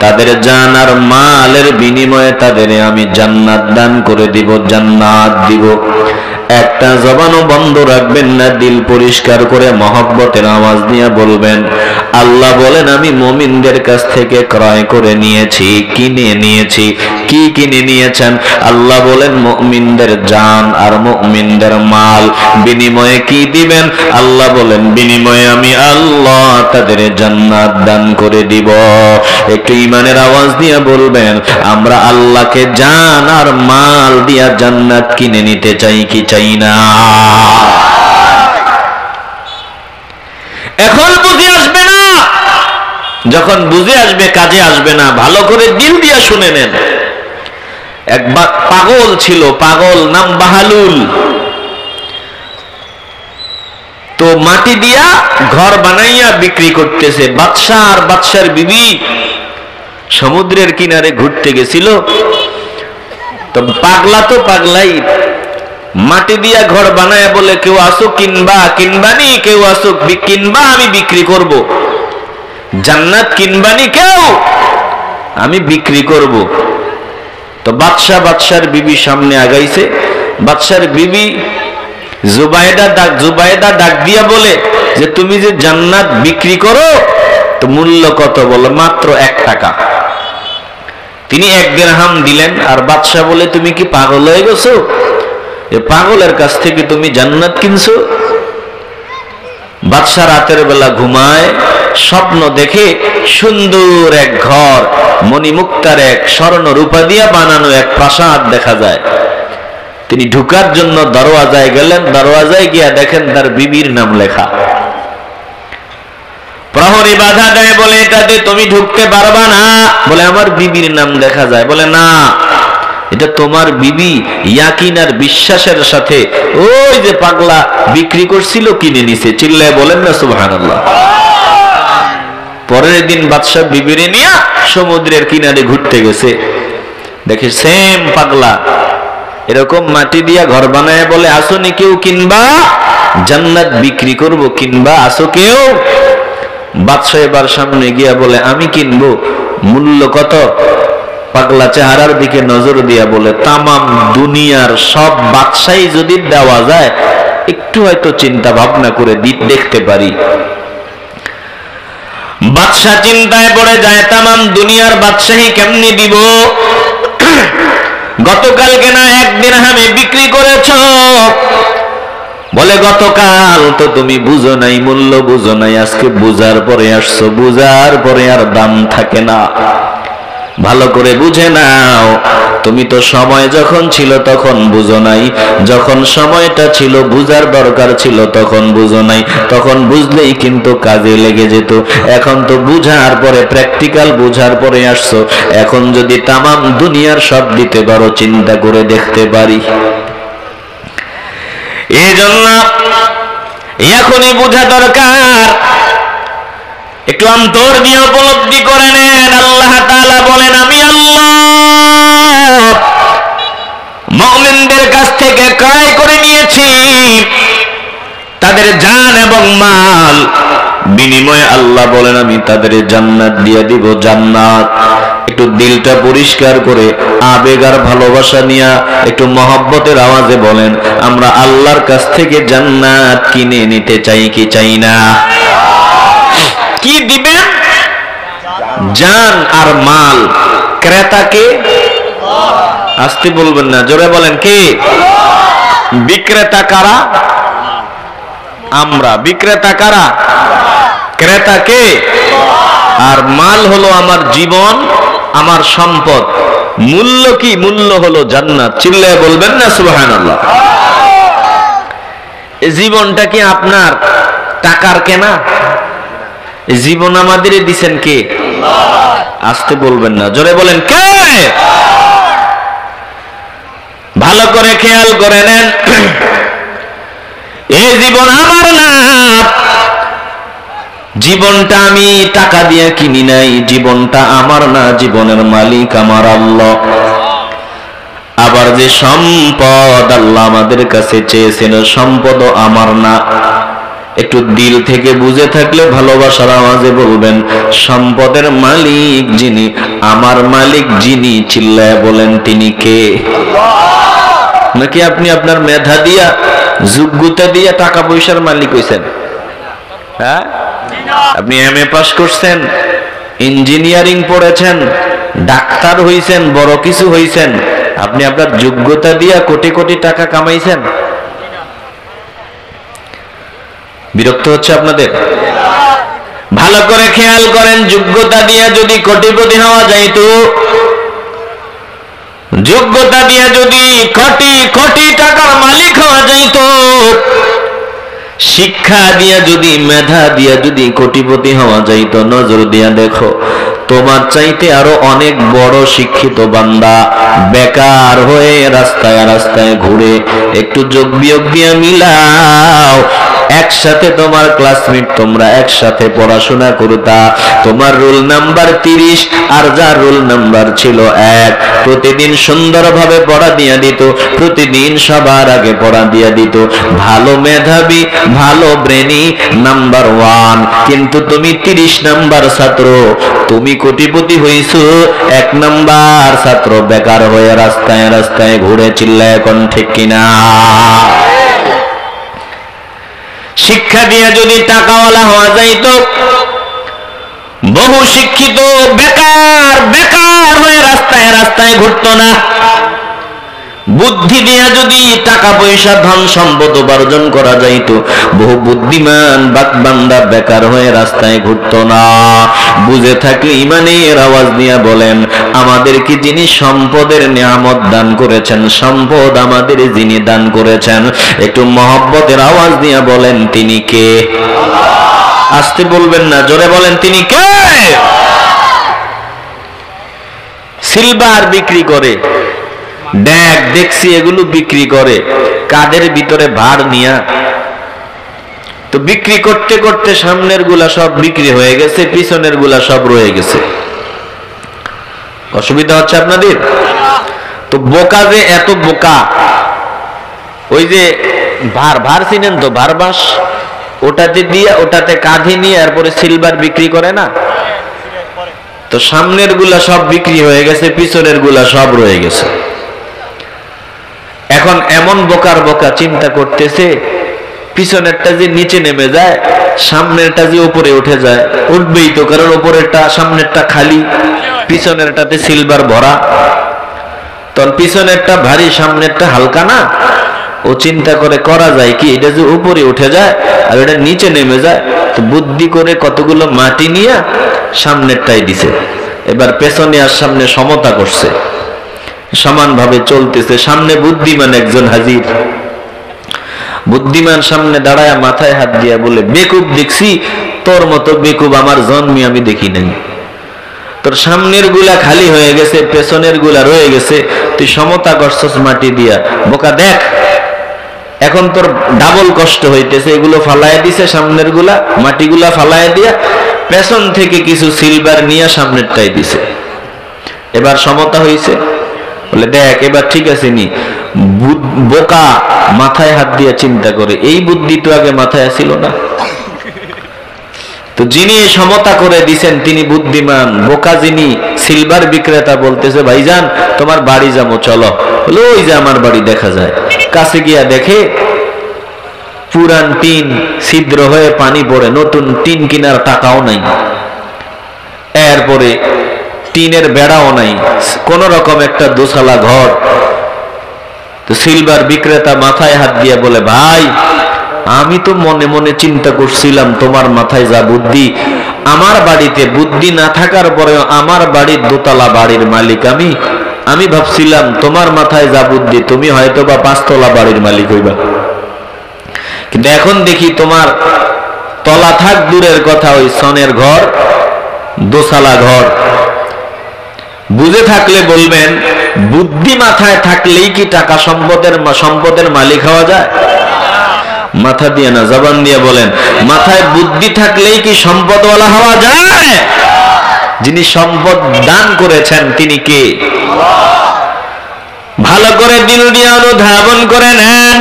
তাদের জান আর মালের বিনিময়ে তাদের আমি জান্নাত দান করে দিব, জান্নাত দিব। একটা জবানও বন্ধ রাখবেন না, দিল পরিষ্কার করে মহব্বতের আওয়াজ দিয়ে বলবেন, আল্লাহ বলেন, আমি মুমিনদের কাছ থেকে ক্রয় করে নিয়েছি, কিনে নিয়েছি। কি কিনে নিয়েছেন? আল্লাহ বলেন, মুমিনদের জান আর মুমিনদের মাল। বিনিময়ে কি দিবেন? আল্লাহ বলেন, বিনিময়ে আমি আল্লাহ তাদের জান্নাত দান করে দিব। একটু ইমানের আওয়াজ দিয়ে বলবেন, আমরা আল্লাহকে জান আর মাল দিয়া জান্নাত কিনে নিতে চাই কি চাই না? এখন বুঝে আসবে না, যখন বুঝে আসবে কাজে আসবে না। ভালো করে দিল দিয়া শুনে নেন। একবার পাগল ছিল, পাগল নাম বাহালুল। তো মাটি দিয়া ঘর বানাইয়া বিক্রি করতেছে। বাদশা আর বাদশার বিবি সমুদ্রের কিনারে ঘুরতে গেছিল। তো পাগলা তো পাগলাই, মাটি দিয়া ঘর বানায় বলে, কেউ আসুক কিনবা, কিনবানি, কেউ আসুক কিনবা, আমি বিক্রি করব। জান্নাত কিনবানি কেউ, আমি বিক্রি করব। তো বাদশার বিবি সামনে আগাইছে। বাদশার বিবি জুবাইদা ডাক দিয়া বলে যে, তুমি যে জান্নাত বিক্রি করো, তো মূল্য কত? বলে মাত্র 1 টাকা। তিনি 1 দিরহাম দিলেন। আর বাদশা বলে, তুমি কি পাগল হয়ে গেছো? পাগলের কাছ থেকে তুমি জান্নাত কিনছো? বাদশা রাতের বেলা ঘুমায়, স্বপ্ন দেখে সুন্দর এক ঘর, মণিমুক্তার এক স্বর্ণ রূপা দিয়া বানানো এক প্রাসাদ দেখা যায়। তিনি ঢুকার জন্য দরওয়াজায় গেলেন। দরওয়াজায় গিয়া দেখেন তার বিবির নাম লেখা। প্রহরী বাধা দেয়, বলে এটাতে তুমি ঢুকতে পারবা না। বলে আমার বিবির নাম দেখা যায়। বলে না, এটা তোমার বিবি ইয়াকিন আর বিশ্বাসের সাথে ওই যে পাগলা বিক্রি করছিল কিনে নিছে। চিল্লায় বলেন না সুবহানাল্লাহ। পরের দিন বাদশা বিবিরে নিয়ে সমুদ্রের কিনারে ঘুরতে গেছে। দেখে সেম পাগলা এরকম মাটি দিয়া ঘর বানায় বলে আসনি কেউ কিনবা, জান্নাত বিক্রি করব কিনবা, আসো কেউ? বাদশা এবার সামনে গিয়া বলে আমি কিনবো, মূল্য কত? পাগলা চেহারার দিকে নজর দিয়া বলে তামাম দুনিয়ার সব বাদশাই যদি দেওয়া যায় একটু হয়তো চিন্তা ভাবনা করে দেখতে পারি। বাদশা চিন্তায় পড়ে যায়, তামাম দুনিয়ার বাদশাহী কেমনি দিব? গতকালকে না 1 দিরহামে বিক্রি করেছো? বলে গতকাল তো তুমি বুঝো নাই, মূল্য বুঝো নাই, আজকে বুঝার পরে আসছো, বুঝার পরে আর দাম থাকে না। ভালো করে বুঝে নাও, তুমি তো সময় যখন ছিল তখন বুঝো নাই, যখন সময়টা ছিল বুঝার দরকার ছিল তখন বুঝো নাই, তখন বুঝলেই কিন্তু কাজে লেগে যেত। এখন তো বুঝার পরে, প্র্যাকটিক্যাল বুঝার পরে আসছো, এখন যদি তামাম দুনিয়ার সব দিতে পারো চিন্তা করে দেখতে পারি। এই জন্য এখনই বুঝা দরকার। একটু অন্তর দিয়ে উপলব্ধি করে নেন, আল্লাহ তাআলা বলেন আমি আল্লাহ মুমিনদের কাছ থেকে ক্রয় করে নিয়েছি তাদের জান এবং মাল, বিনিময়ে আল্লাহ বলেন আমি তাদের জান্নাত দিয়ে দিব, জান্নাত। একটু দিলটা পরিষ্কার করে আবেগ আর ভালোবাসা নিয়ে একটু মহব্বতের আওয়াজে বলেন আমরা আল্লাহর কাছ থেকে জান্নাত কিনে নিতে চাই কি চাই না? কি দিবেন? জান আর মাল। ক্রেতাকে আসতে বলবেন না, জোরে বলেন কে? বিক্রেতা কারা? আমরা। বিক্রেতা কারা? ক্রেতা কে? আর মাল হলো আমার জীবন, আমার সম্পদ। মূল্য কি? মূল্য হলো জান্নাত। চিল্লায় বলবেন না সুবহানাল্লাহ। এই জীবনটা কি আপনার টাকার কেনা? জীবন আমাদের দিছেন কে? আসতে বলবেন না, জোরে বলেন কে? ভালো করে খেয়াল করে নেন, এই জীবন আমার না, জীবনটা আমি টাকা দিয়ে কিনি নাই, জীবনটা আমার না, জীবনের মালিক আমার আল্লাহ। আবার যে সম্পদ আল্লাহ আমাদের কাছে চেয়েছেন সম্পদও আমার না। একটু দিল থেকে বুঝে থাকলে ভালোবাসার আওয়াজে বলবেন সম্পদের মালিক যিনি, আমার মালিক যিনি, চিল্লায় বলেন তিনি কে? নাকি আপনি আপনার মেধা দিয়া, যোগ্যতা দিয়া টাকা পয়সার মালিক হইছেন? হ্যাঁ, আপনি MA পাস করছেন, ইঞ্জিনিয়ারিং পড়েছেন, ডাক্তার হইছেন, বড় কিছু হইছেন, আপনি আপনার যোগ্যতা দিয়া কোটি কোটি টাকা কামাইছেন? বিরক্ত হচ্ছে আপনাদের? ভালো করে খেয়াল করেন, যোগ্যতা দিয়ে যদি কোটিপতি হওয়া যাইতো, যোগ্যতা দিয়ে যদি কোটি কোটি টাকার মালিক হওয়া যাইতো, শিক্ষা দিয়া যদি, মেধা দিয়া যদি কোটিপতি হওয়া যাইতো, নজর দিয়া দেখো তোমার চাইতে আরো অনেক বড় শিক্ষিত বান্দা বেকার হয়ে রাস্তায় রাস্তায় ঘুরে। একটু যোগ বিয়োগ দিয়া মিলাও, একসাথে তোমার ক্লাসমেট, তোমরা একসাথে পড়াশোনা করতা, তোমার রোল নাম্বার 30 আর যার রোল নাম্বার ছিল 1, প্রতিদিন সুন্দরভাবে পড়া দিয়া দিত, প্রতিদিন সবার আগে পড়া দিয়া দিত, ভালো মেধাবী, ভালো ব্রেনি, নাম্বার 1। কিন্তু তুমি 30 নাম্বার ছাত্র, তুমি কোটিপতি হইছো, 1 নাম্বার ছাত্র বেকার হয়ে রাস্তায় রাস্তায় ঘুরে। চিল্লায় এখন ঠিক কিনা? শিক্ষা দিয়ে যদি টাকাওয়ালা হওয়া যাইতো, বহু শিক্ষিত বেকার বেকার হয়ে রাস্তায় রাস্তায় ঘুরতো না। বুদ্ধি দিয়া যদি টাকা পয়সা ধন সম্পদ উপার্জন করা যাইতো, বহু বুদ্ধিমান বাকবান্দা বেকার হয়ে রাস্তায় ঘুরতো না। বুঝে থাকলে ইমানের আওয়াজ দিয়া বলেন আমাদেরকে যিনি সম্পদের নিয়ামত দান করেছেন, সম্পদ আমাদের যিনি দান করেছেন, একটু মহব্বতের আওয়াজ দিয়া বলেন তিনি কে? আসতে বলবেন না, জোরে বলেন তিনি কে? সিলভার বিক্রি করে, ড্যাগ দেখছি এগুলো বিক্রি করে, কাদের ভিতরে ভার নিয়া। তো বিক্রি করতে করতে সামনের গুলা সব বিক্রি হয়ে গেছে, পিছনের গুলা সব রয়ে গেছে। অসুবিধা হচ্ছে আপনাদের? তো বোকা যে এত বোকা, ওই যে ভার চিনেন তো, ভারবাস, ওটাতে দিয়ে ওটাতে কাঁধে নিয়ে এরপরে সিলভার বিক্রি করে না, তো সামনের গুলা সব বিক্রি হয়ে গেছে, পিছনের গুলা সব রয়ে গেছে। এখন এমন বোকার বোকা চিন্তা করতেছে পিছনেরটা যে নিচে নেমে যায়, সামনেরটা যে উপরে উঠে যায়, উঠবেই তো, কারণ উপরেরটা সামনেরটা খালি, পিছনেরটাতে সিলভার ভরা, তখন পিছনেরটা ভারী সামনেরটা হালকা না। ও চিন্তা করে করা যায় কি, এটা যে উপরে উঠে যায় আর এটা নিচে নেমে যায়, তো বুদ্ধি করে কতগুলো মাটি নিয়ে সামনেরটাই দিছে। এবার পেছনে আর সামনে সমতা করছে, সমানভাবে চলতেছে। সামনে বুদ্ধিমান একজন হাজির, বুদ্ধিমান সামনে দাঁড়ায় মাথায় হাত দিয়া বলে, বেকুব দেখছি, তোর মতো বেকুব আমার জন্মে আমি দেখি নাই। তোর সামনের গুলা খালি হয়ে গেছে, পেছনের গুলা রয়ে গেছে, তুই সমতা করছস মাটি দিয়া। বোকা দেখ, এখন তোর ডাবল কষ্ট হইতেছে। এগুলো ফালায় দিছে, সামনের গুলা মাটিগুলা ফালায় দিয়া পেছন থেকে কিছু সিলভার নিয়ে সামনেরটাই দিছে। এবার সমতা হইছে। বলে দেখ এবার ঠিক আছে নি। বোকা মাথায় হাত দিয়ে চিন্তা করে, এই বুদ্ধি তো আগে মাথায় আসিল না। তো যিনি সমতা করে দিছেন তিনি বুদ্ধিমান, বোকা যিনি সিলভার বিক্রেতা বলতেছে, ভাইজান তোমার বাড়ি যাবো চলো। বলে ওই যে আমার বাড়ি দেখা যায়। কাছে গিয়া দেখে পুরান টিন, ছিদ্র হয়ে পানি পড়ে, নতুন টিন কেনার টাকাও নাই, এরপরে টিনের বেড়াও নাই, কোন রকম একটা দোতলা ঘর। তো সিলভার বিক্রেতা মাথায় হাত দিয়ে বলে, ভাই আমি তো মনে মনে চিন্তা করছিলাম তোমার মাথায় যা বুদ্ধি, আমার বাড়িতে বুদ্ধি না থাকার পরেও আমার বাড়ির দোতলা বাড়ির মালিক আমি ভাবছিলাম তোমার মাথায় যা বুদ্ধি তুমি হয়তো বা 5 তলা বাড়ির মালিক হইবা, কিন্তু এখন দেখি তোমার তলা থাক দূরের কথা, ওই সনের ঘর, দোতলা ঘর। বুঝে থাকলে বলবেন, বুদ্ধি মাথায় থাকলেই কি টাকা সম্পদের মালিক হওয়া যায়? মাথা দিয়ে না, জবান দিয়ে বলেন, মাথায় বুদ্ধি থাকলেই কি সম্পদওয়ালা হওয়া যায়? যিনি সম্পদ দান করেছেন তিনি কে? ভালো করে দিল দিয়ে অনুধাবন করে নেন।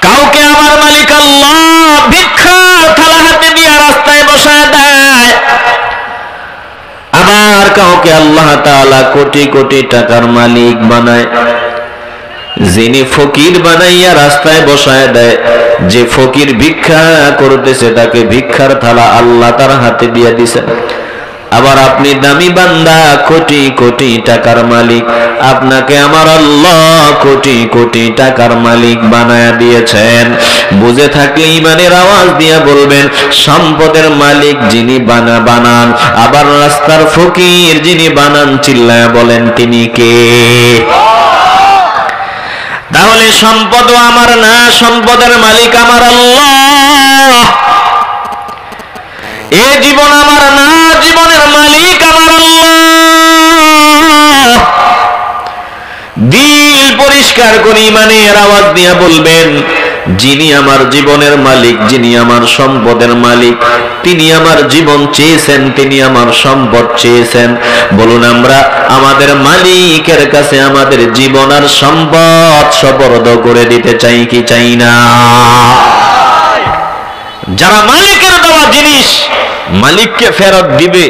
কাউকে আমার মালিক আল্লাহ ভিক্ষার থালা হাতে দিয়ে রাস্তায় বসায় দেয়, আবার কাউকে আল্লাহ তাআলা কোটি কোটি টাকার মালিক বানায়। যিনি ফকির বানাইয়া রাস্তায় বসায় দেয়, যে ফকির ভিক্ষা করতেছে তাকে ভিক্ষার থালা আল্লাহ তার হাতে দিয়ে দিছেন। আবার আপনি দামি বান্দা, কোটি কোটি টাকার মালিক, আপনাকে আমার আল্লাহ কোটি কোটি টাকার মালিক বানায়া দিয়েছেন। বুঝে থাকলে ইমানের আওয়াজ দিয়ে বলবেন, সম্পদের মালিক যিনি বানান, আবার রাস্তার ফকির যিনি বানান, চিল্লায়া বলেন তিনি কে? তাহলে সম্পদও আমার না, সম্পদের মালিক আমার আল্লাহ। এ জীবন আমার না, জীবনের মালিক আমার আল্লাহ। দিল পরিষ্কার করে ইমানের আওয়াজ দিয়ে বলবেন, যিনি আমার জীবনের মালিক, যিনি আমার সম্পদের মালিক, তিনি আমার জীবন চেয়েছেন, তিনি আমার সম্পদ চেয়েছেন। বলুন আমরা আমাদের মালিকের কাছে আমাদের জীবন আর সম্পদ সুপর্দ করে দিতে চাই কি চাই না? যারা মালিকের দেওয়া জিনিস মালিককে ফেরত দিবে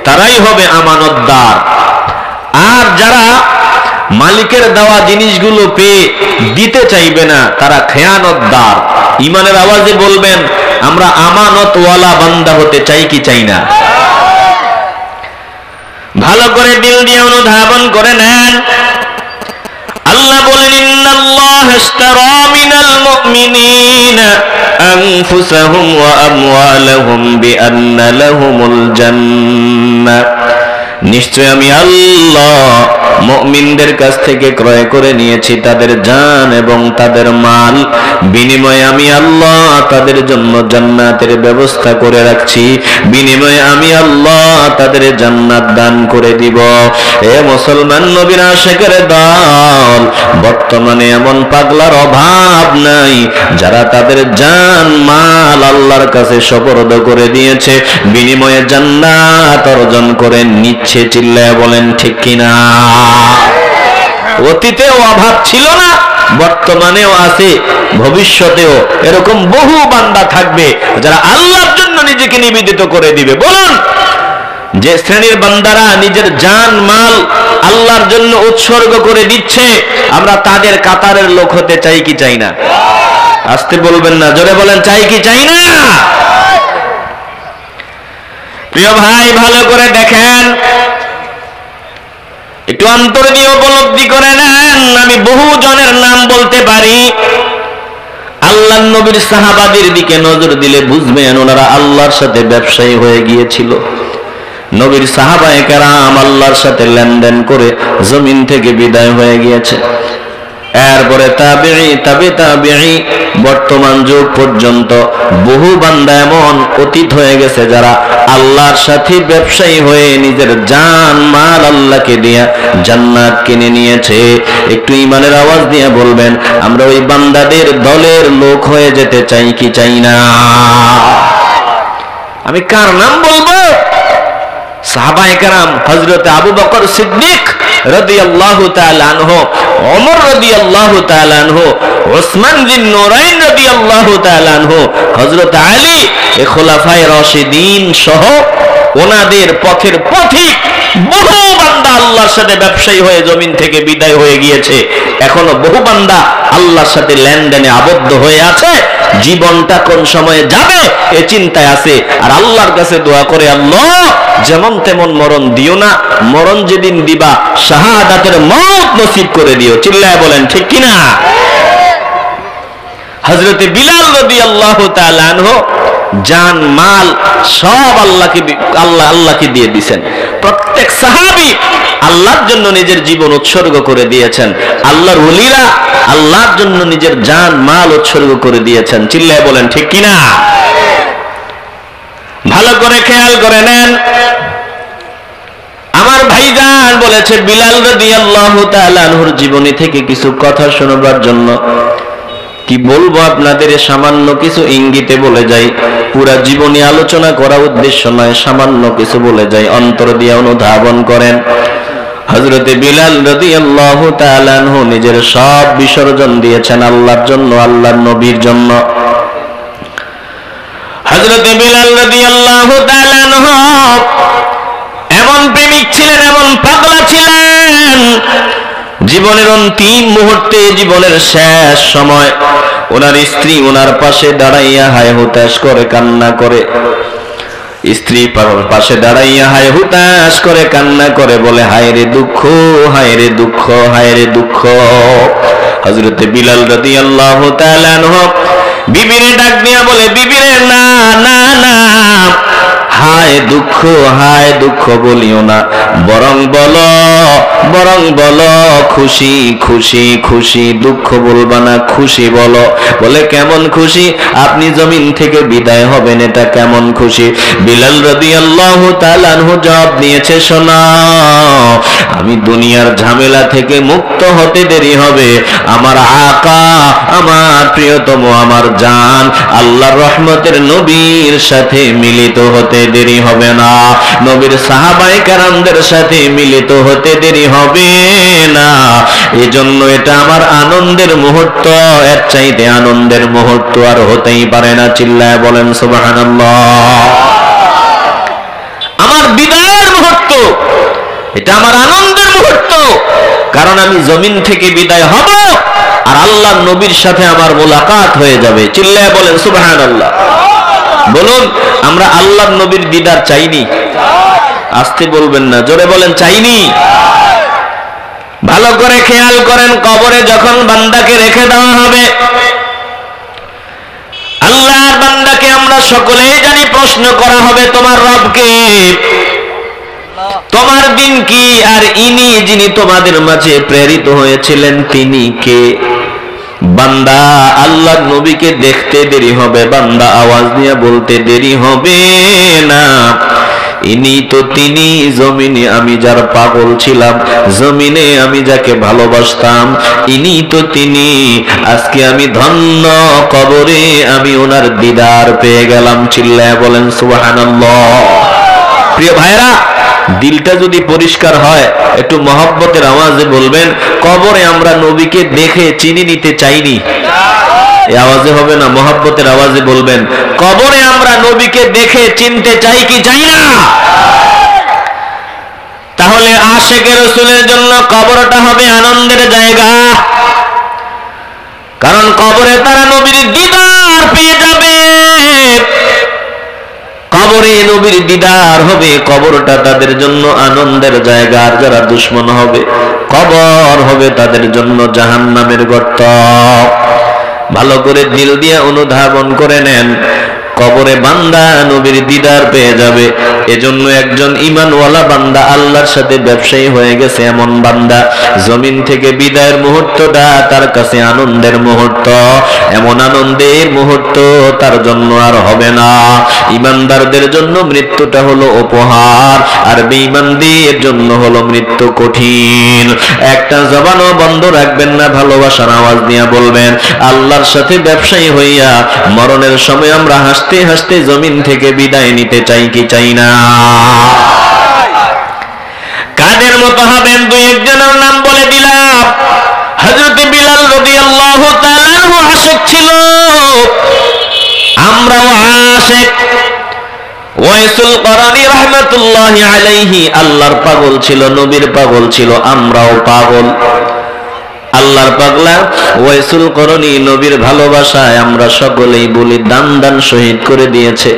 তারাই হবে আমানতদার। আর যারা মালিকের দেওয়া জিনিসগুলো পেয়ে দিতে চাইবে না তারা খেয়ানতদার। ইমানের আওয়াজে বলবেন, আমরা আমানতওয়ালা বান্দা হতে চাই কি চাই না? ভালো করে দিল দিয়ে অনুধাবন করে নেন। আল্লাহ বলেন, ইন্নাল্লাহ ইশতারা মিনাল মুমিনিনা আনফুসাহুম ওয়া আমওয়ালাহুম বিআন্না লাহুমুল জান্নাহ। নিশ্চয় আমি আল্লাহ মুমিনদের কাছ থেকে ক্রয় করে নিয়েছি তাদের জান এবং তাদের মাল, বিনিময়ে আমি আল্লাহ তাদের জন্য জান্নাতের ব্যবস্থা করে রাখছি, বিনিময়ে আমি আল্লাহ তাদের জান্নাত দান করে দিব। এ মুসলমান নবীর আশিকের দল, বর্তমানে এমন পাগলার অভাব নাই যারা তাদের জান মাল আল্লাহর কাছে সুপর্দ করে দিয়েছে, বিনিময়ে জান্নাত অর্জন করে নিচ্ছে। চিল্লায়া বলেন ঠিক কিনা? অতীতেও অভাব ছিল না, বর্তমানেও আছে, ভবিষ্যতেও এরকম বহু বান্দা থাকবে যারা আল্লাহর জন্য নিজেকে নিবেদিত করে দিবে। বলুন, যে শ্রেণীর বান্দারা নিজের জান মাল আল্লাহর জন্য উৎসর্গ করে দিচ্ছে, আমরা তাদের কাতারের লোক হতে চাই কি চাই না? আসতে বলবেন না, জোরে বলেন, চাই কি চাই না? প্রিয় ভাই, ভালো করে দেখেন, একটু অন্তর দিয়ে উপলব্ধি করে নেন। আমি বহু জনের নাম বলতে পারি, আল্লাহর নবীর সাহাবাদের দিকে নজর দিলে বুঝবেন ওনারা আল্লাহর সাথে ব্যবসায়ী হয়ে গিয়েছিল। নবীর সাহাবায়ে কেরাম আল্লাহর সাথে লেনদেন করে জমিন থেকে বিদায় হয়ে গিয়েছে। এরপরে তাবেঈ, তাবে তাবেঈ, বর্তমান যুগ পর্যন্ত বহু বান্দা এমন অতীত হয়ে গেছে যারা আল্লাহর সাথে ব্যবসায়ী হয়ে নিজের জান মাল আল্লাহকে দিয়া জান্নাত কিনে নিয়েছে। একটু ঈমানের আওয়াজ দিয়ে বলবেন, আমরা ওই বান্দাদের দলের লোক হয়ে যেতে চাই কি চাই না? আমি কার নাম বলবো? সাহাবায়ে কেরাম, হযরত আবু বকর সিদ্দিক রাদিয়াল্লাহু তাআলা আনহু, ওমর রাদিয়াল্লাহু তাআলা আনহু, উসমান যিন নূরাইন রাদিয়াল্লাহু তাআলা আনহু, হযরত আলী, এই খোলাফায়ে রাশিদিন সহ ওনাদের পথের পথিক বহু বান্দা আল্লাহর সাথে ব্যবসায়ী হয়ে জমিন থেকে বিদায় হয়ে গিয়েছে। এখনো বহু বান্দা আল্লাহর সাথে লেনদেনে আবদ্ধ হয়ে আছে। জীবনটা কোন সময়ে যাবে এ চিন্তায় আছে, আর আল্লাহর কাছে দোয়া করে, আল্লাহ যেমন তেমন মরণ দিও না, মরণ যেদিন দিবা শাহাদাতের মওত নসিব করে দিও। চিল্লায় বলেন ঠিক কিনা? হযরত বিলাল রাদিয়াল্লাহু তাআলা আনহু জান মাল সব আল্লাহকে দিয়ে দিয়েছেন। প্রত্যেক সাহাবী আল্লাহর জন্য নিজের জীবন উৎসর্গ করে দিয়েছেন। আল্লাহর ওলিরা আল্লাহর জন্য নিজের জান মাল উৎসর্গ করে দিয়েছেন। চিল্লায় বলেন ঠিক কিনা? ভালো করে খেয়াল করে নেন, আমার ভাইজান বলেছে বিলাল রাদিয়াল্লাহু তাআলা আনহুর জীবনী থেকে কিছু কথা শোনাবার জন্য। কি বলবো আপনাদের, সামান্য কিছু ইঙ্গিতে বলে যাই, পুরা জীবনী আলোচনা করা উদ্দেশ্য নয়, সামান্য কিছু বলে যাই, অন্তর দিয়ে অনুধাবন করেন। হযরতে বিলাল রাদিয়াল্লাহু তাআলা আনহু নিজের সব বিসর্জন দিয়েছেন আল্লাহর জন্য, আল্লাহর নবীর জন্য। হযরতে বিলাল রাদিয়াল্লাহু তাআলা আনহু এমন প্রেমিক ছিলেন, এমন পাগলা ছিলেন, জীবনের অন্তিম মুহূর্তে, জীবনের শেষ সময় ওনার স্ত্রী ওনার পাশে দাঁড়াইয়া হায় হুতাশ করে কান্না করে, স্ত্রী পাশে দাঁড়াইয়া হায় হুতাশ করে কান্না করে, বলে হায় রে দুঃখ, হায় রে দুঃখ, হায় রে দুঃখ। হযরতে বিলাল রাদিয়াল্লাহু তাআলা আনহু বিবিরে ডাক দিয়া বলে, বিবিরে না না না, হায় দুঃখ বলিও না, বরং বলো খুশি খুশি খুশি, দুঃখ বলবা না, খুশি বলো। বলে কেমন খুশি? আপনি জমিন থেকে বিদায় হবেন, এটা কেমন খুশি? বিলাল রাদিয়াল্লাহু তাআলা আনহু জবাব দিয়েছে, শোনো, আমি দুনিয়ার ঝামেলা থেকে মুক্ত হতে দেরি হবে, আমার আকা, আমার প্রিয়তম, আমার জান আল্লাহর রহমতের নবীর সাথে মিলিত হতে দেরি হবে না, নবীর সাহাবায়ে কেরামদের সাথে মিলিত হতে দেরি হবে না। এজন্য এটা আমার আনন্দের মুহূর্ত, এর চাইতে আনন্দের মুহূর্ত আর হতেই পারে না। চিল্লায় বলেন সুবহানাল্লাহ। আমার বিদায়ের মুহূর্ত, এটা আমার আনন্দের মুহূর্ত, কারণ আমি জমিন থেকে বিদায় হব আর আল্লাহর নবীর সাথে আমার মোলাকাত হয়ে যাবে। চিল্লায় বলেন সুবহানাল্লাহ। বলুন, আমরা আল্লাহর নবীর দিদার চাইনি? আসতে বলবেন না, জোরে বলেন চাইনি? ভালো করে খেয়াল করেন, কবরে যখন বান্দাকে রেখে দেওয়া হবে, আল্লাহর বান্দাকে আমরা সকলেই জানি প্রশ্ন করা হবে, তোমার রবকে, তোমার দিন কি, আর ইনি যিনি তোমাদের মাঝে প্রেরিত হয়েছিলেন তিনি কে? বান্দা আল্লাহর নবীকে দেখতে দেরি হবে, বান্দা আওয়াজ দিয়ে বলতে দেরি হবে না, ইনি তো তিনি, জমিনে আমি যার পাগল ছিলাম, জমিনে আমি যাকে ভালোবাসতাম, ইনি তো তিনি, আজকে আমি ধন্য, কবরে আমি ওনার দিদার পেয়ে গেলাম। চিল্লায় বলেন সুবহানাল্লাহ। প্রিয় ভাইরা, দিলটা যদি পরিষ্কার হয়, একটু মহব্বতের আওয়াজে বলবেন, কবরে আমরা নবীকে দেখে চিনি নিতে চাইনি। এই আওয়াজে হবে না, মহব্বতের আওয়াজে বলবেন, কবরে আমরা নবীকে দেখে চিনতে চাই কি চাই না? তাহলে আশিকে রাসূলের জন্য কবরটা হবে আনন্দের জায়গা, কারণ কবরে তারা নবীর দিদার পেয়ে যাবে। কবরে নবীর দিদার হবে, কবরটা তাদের জন্য আনন্দের জায়গা। আর যারা দুশমন হবে, কবর হবে তাদের জন্য জাহান্নামের গর্ত। ভালো করে দিল দিয়ে অনুধাবন করে নেন, কবরে বান্দা নবীর দিদার পেয়ে যাবে। এজন্য একজন ঈমানওয়ালা বান্দা, আল্লাহর সাথে ব্যবসায়ী হয়ে গেছে এমন বান্দা, জমিন থেকে বিদায়ের মুহূর্তটা তার কাছে আনন্দের মুহূর্ত। এমন আনন্দের মুহূর্ত তার জন্য আর হবে না। ঈমানদারদের জন্য মৃত্যুটা হলো উপহার, আর বেঈমানদের জন্য হলো মৃত্যু কঠিন। একটা জবানও বন্ধ রাখবেন না, ভালোবাসার আওয়াজ দিয়ে বলবেন, আল্লাহর সাথে ব্যবসায়ী হইয়া মরণের সময় আমরা হাসতে হাসতে জমিন থেকে বিদায় নিতে চাই কি চাই না? কাদের মতো হবেন? দুই একজনের নাম বলে দিলাম। হযরত বিলাল রাদিয়াল্লাহু তাআলা আনহু আশিক ছিল, আমরাও আশিক। ওয়াইসুল করনী রাহমাতুল্লাহি আলাইহি আল্লাহর পাগল ছিল, নবীর পাগল ছিল, আমরাও পাগল। আল্লাহর পাগলা ওয়াইসুল করনী নবীর ভালোবাসায় আমরা সকলেই বলি দান দান শহীদ করে দিয়েছে।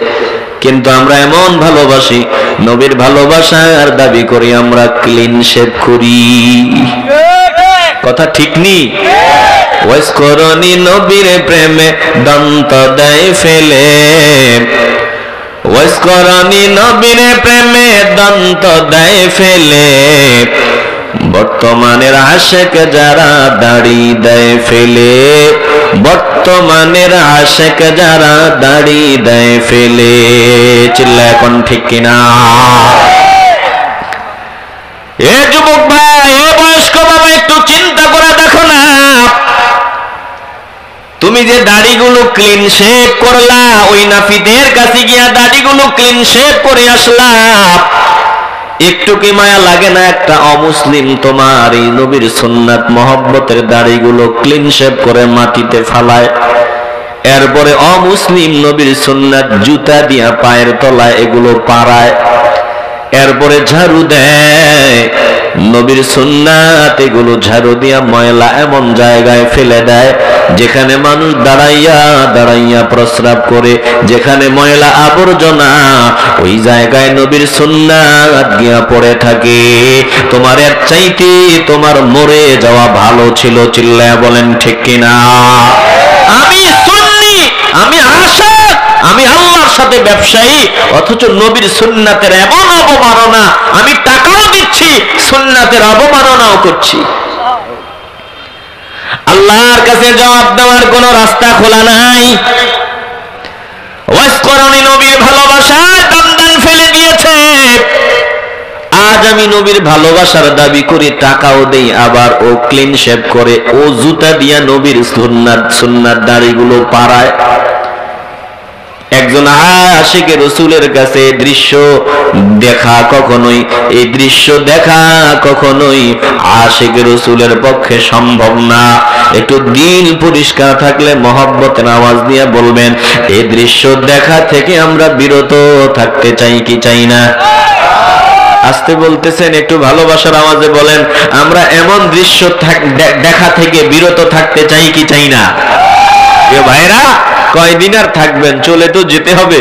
কিন্তু আমরা এমন ভালোবাসি, নবীর ভালোবাসার দাবি করি আমরা ক্লিন শেভ করি। কথা ঠিক নি? ওয়াইস করনী নবীর প্রেমে দন্ত দেয় ফেলে, ওয়াইস করনী নবীর প্রেমে দন্ত দেয় ফেলে, বর্তমানের আশিক যারা দাড়ি দেয় ফেলে, বর্তমানের আশিক যারা দাড়ি দেয় ফেলে। চিল্লা এখন ঠিক কিনা? এ যুবক ভাই, এ বয়স্ক বাবা, একটু চিন্তা করে দেখো না, তুমি যে দাড়িগুলো ক্লিন শেভ করলা, ওই নাফিদের কাছে গিয়া দাড়িগুলো ক্লিন শেভ করে আসলা, একটু কি মায়া লাগে না? একটা অমুসলিম তোমার এই নবীর সুন্নাত মহব্বতের দাড়িগুলো ক্লিন শেভ করে মাটিতে ফালায়, এরপরে অমুসলিম নবীর সুন্নাত জুতা দিয়া পায়ের তলায় এগুলো পাড়ায়, এরপরে ঝাড়ু দেয় নবীর সুন্নাত এগুলো ঝাড়ু দিয়া ময়লা এমন জায়গায় ফেলে দেয় যেখানে মানুষ দাঁড়াইয়া দাঁড়াইয়া প্রস্রাব করে, যেখানে ময়লা আবর্জনা, ওই জায়গায় নবীর সুন্নাত গিয়া পড়ে থাকে। তোমার এর চাইতে তোমার মরে যাওয়া ভালো ছিল। চিল্লায়া বলেন ঠিক কিনা? আমি সুন্নি, আমি আশিক, আমি আল্লাহর সাথে ব্যবসায়ী, অথচ নবীর সুন্নাতের এমন অবমাননা, আমি টাকাও দিচ্ছি, সুন্নাতের অবমাননাও করছি। আল্লাহর কাছে জবাব দেওয়ার কোন রাস্তা খোলা নাই। ওয়াইস করনী নবীর ভালোবাসায় দান দান ফেলে দিয়েছে। আজ আমি নবীর ভালোবাসার দাবি করি, টাকাও দেই, আবার ও ক্লিন শেভ করে, ও জুতা দিয়া নবীর সুন্নাত দাড়িগুলো পাড়ায়। একজন আশিকে রাসূলের কাছে দৃশ্য দেখা কখনোই, এই দৃশ্য দেখা কখনোই আশিকে রাসূলের পক্ষে সম্ভব না। একটু দিল পরিষ্কার থাকলে মহব্বতের আওয়াজ দিয়ে বলবেন, এই দৃশ্য দেখা থেকে আমরা বিরত থাকতে চাই কি চাই না? আসতে বলতেছেন, একটু ভালোবাসার আওয়াজে বলেন, আমরা এমন দৃশ্য দেখা থেকে বিরত থাকতে চাই কি চাই না? এ ভাইরা, কয়দিন আর থাকবেন? চলে তো যেতে হবে।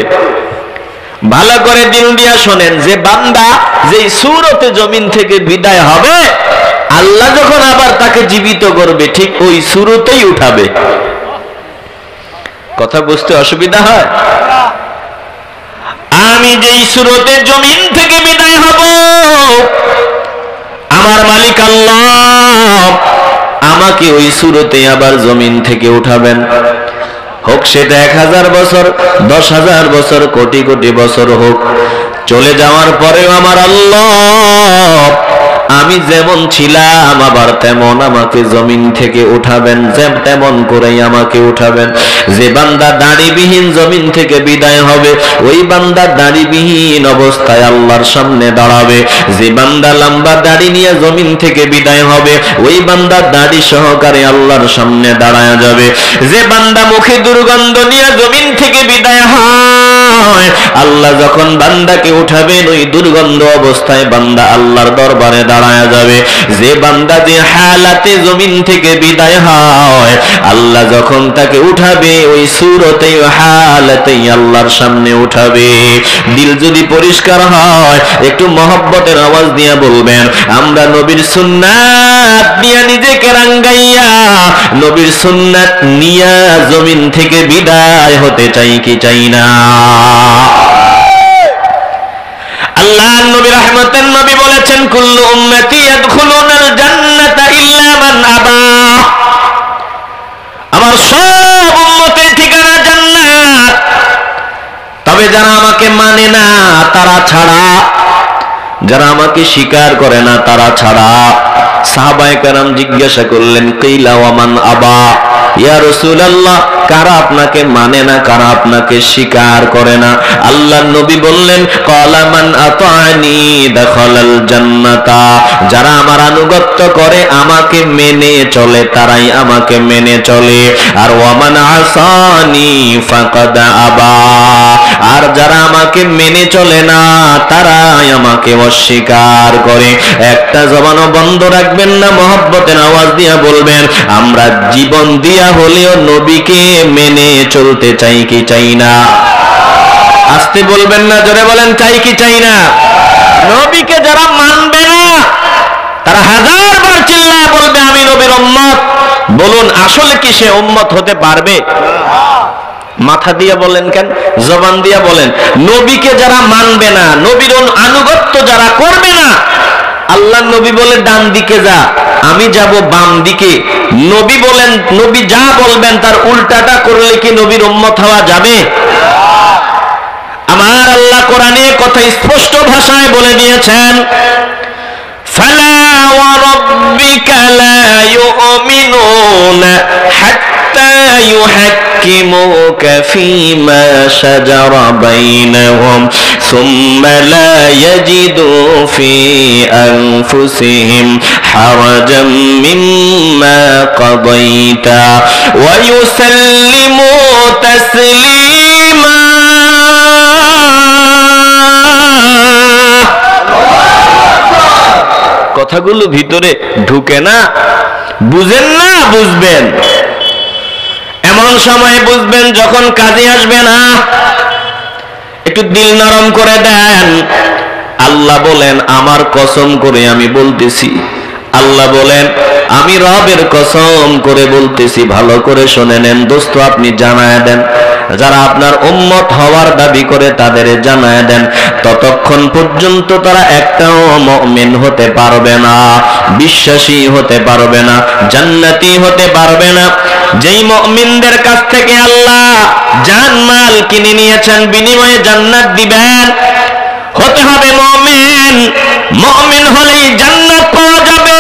ভালো করে দিল দিয়া শোনেন, যে বান্দা যেই সূরতে জমিন থেকে বিদায় হবে, আল্লাহ যখন আবার তাকে জীবিত করবে, ঠিক ওই সূরতেই উঠাবে। কথা বুঝতে অসুবিধা হয়? আমি যেই সূরতে জমিন থেকে বিদায় হব, আমার মালিক আল্লাহ আমাকে ওই সূরতে আবার জমিন থেকে উঠাবেন। হোক সেটা 1000 বছর, 10,000 বছর, কোটি কোটি বছর হোক। চলে যাওয়ার পরেও আমার আল্লাহ আমি যেমন ছিলাম আবার তেমন আমাকে জমিন থেকে উঠাবেন, তেমন করেই আমাকে উঠাবেন। যে বান্দা দাড়িবিহীন জমিন থেকে বিদায় হবে, ওই বান্দা দাড়িবিহীন অবস্থায় আল্লাহর সামনে দাঁড়াবে। যে বান্দা লম্বা দাড়ি নিয়ে জমিন থেকে বিদায় হবে, ওই বান্দা দাড়ি সহকারে আল্লাহর সামনে দাঁড়ায় যাবে। যে বান্দা মুখে দুর্গন্ধ নিয়ে জমিন থেকে বিদায় হয়, আল্লাহ যখন বান্দাকে উঠাবেন ওই দুর্গন্ধ অবস্থায় বান্দা আল্লাহর দরবারে দাঁড়ায় যাবে। যে বান্দা যে হালাতে জমিন থেকে বিদায় হয়, আল্লাহ যখন তাকে উঠাবে ওই সূরতে হালাতেই আল্লাহর সামনে উঠাবে। দিল যদি পরিষ্কার হয়, একটু মহব্বতের আওয়াজ দিয়ে বলবেন, আমরা নবীর সুন্নাত নিয়ে নিজেকে রাঙ্গাইয়া নবীর সুন্নাত নিয়া জমিন থেকে বিদায় হতে চাই কি চাই না? আল্লাহ নবী রাহমাতের নবী বলেছেন, কুল্লু উম্মতি ইয়াদখুলুনাল জান্নাতা ইল্লা মান আবা। আমার সব উম্মতের ঠিকানা জান্নাত, তবে যারা আমাকে মানে না তারা ছাড়া, যারা আমাকে স্বীকার করে না তারা ছাড়া। সাহাবায়ে কেরাম জিজ্ঞাসা করলেন, কিলা ওয়া মান আবা, ইয়া রাসূলুল্লাহ, কারা আপনাকে মানে না, কারা আপনাকে স্বীকার করে না? আল্লাহর নবী বললেন, ক্বালা মান আতানি দাখালাল জান্নাতা, যারা আমার আনুগত্য করে, আমাকে মেনে চলে, তারাই আমাকে মেনে চলে। আর ওয়া মান আসানি ফাকাদ আবা, আর যারা আমাকে মেনে চলে না তারাই আমাকে অস্বীকার করে। একটা জবানও বন্ধ রাখবেন না, মহব্বতের আওয়াজ দিয়া বলবেন, আমরা জীবন দিয়া হলেও নবীকে মেনে চলতে চাই কি চাই না? আস্তে বলবেন না, জোরে বলেন, চাই কি চাই না? নবীকে যারা মানবে না তারা হাজারবার চিল্লায় বলবে আমি নবীর উম্মত। বলুন, আসলে কি সে উম্মত হতে পারবে? মাথা দিয়ে বলেন কেন, জবান দিয়ে বলেন। নবীকে যারা মানবে না, নবীর আনুগত্য যারা করবে না, আল্লাহ নবী বলে ডান দিকে যা, আমি যাব বাম দিকে। নবী বলেন, নবী যা বলবেন তার উল্টাটা করলে কি নবীর উম্মত হওয়া যাবে? আমার আল্লাহ কোরআনে কথা স্পষ্ট ভাষায় বলে দিয়েছেন, ফালা ওয়া রাব্বিকা লা ইউমিনুনা হাত্তা ইউহাক্কিমুকা ফীমা শাজারা বাইনাহুম সুম্মা লা ইয়াজিদু ফী আনফুসিহিম হারাজাম মিম্মা কাদাইতা ওয়া ইউসাল্লিমু তাসলিমা। কথাগুলো ভিতরে ঢুকে না? বুঝেন না? বুঝবেন এমন সময় বুঝবেন যখন কাজে আসবে না। একটু দিল নরম করে দেন। আল্লাহ বলেন, আমার কসম করে আমি বলতেছি, আল্লাহ বলেন, আমি রবের কসম করে বলতেছি, ভালো করে শুনে নেন দোস্ত, আপনি জানায় দেন। যারা আপনার উম্মত হওয়ার দাবি করে তাদের জানায় দেন, ততক্ষণ পর্যন্ত তারা একটাও মুমিন হতে পারবে না, বিশ্বাসী হতে পারবে না, জান্নাতি হতে পারবে না। যেই মুমিনদের কাছ থেকে আল্লাহ জান মাল কিনে নিয়েছেন, বিনিময়ে জান্নাত দিবেন, হতে হবে মুমিন। মুমিন হলেই জান্নাত পাওয়া যাবে,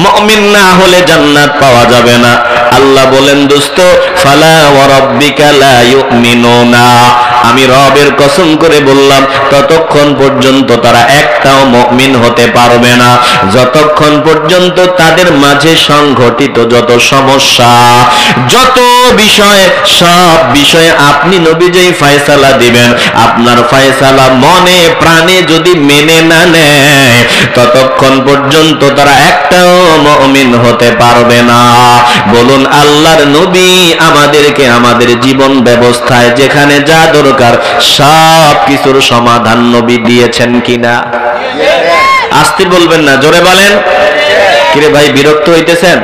মুমিন না হলে জান্নাত পাওয়া যাবে না। আল্লাহ বলেন, দোস্ত, ফালা ওয়া রাব্বিকা লা ইউমিনুনা, আমি রবের কসম করে বললাম, ততক্ষণ পর্যন্ত তারা একটাও মুমিন হতে পারবে না, যতক্ষণ পর্যন্ত তাদের মাঝে সংঘটিত যত সমস্যা, যত বিষয়, সব বিষয়ে আপনি নবী যেই ফয়সালা দিবেন, আপনার ফয়সালা মনে প্রাণে যদি মেনে না নেয়, ততক্ষণ পর্যন্ত তারা একটাও মুমিন হতে পারবে না। বলুন, আল্লাহর নবী আমাদেরকে আমাদের জীবন ব্যবস্থায় যেখানে যা দরকার সব কিছুর সমাধান নবী দিয়েছেন কিনা? আস্তে বলবেন না, জোরে বলেন। কিরে ভাই, বিরক্ত হইতেছেন?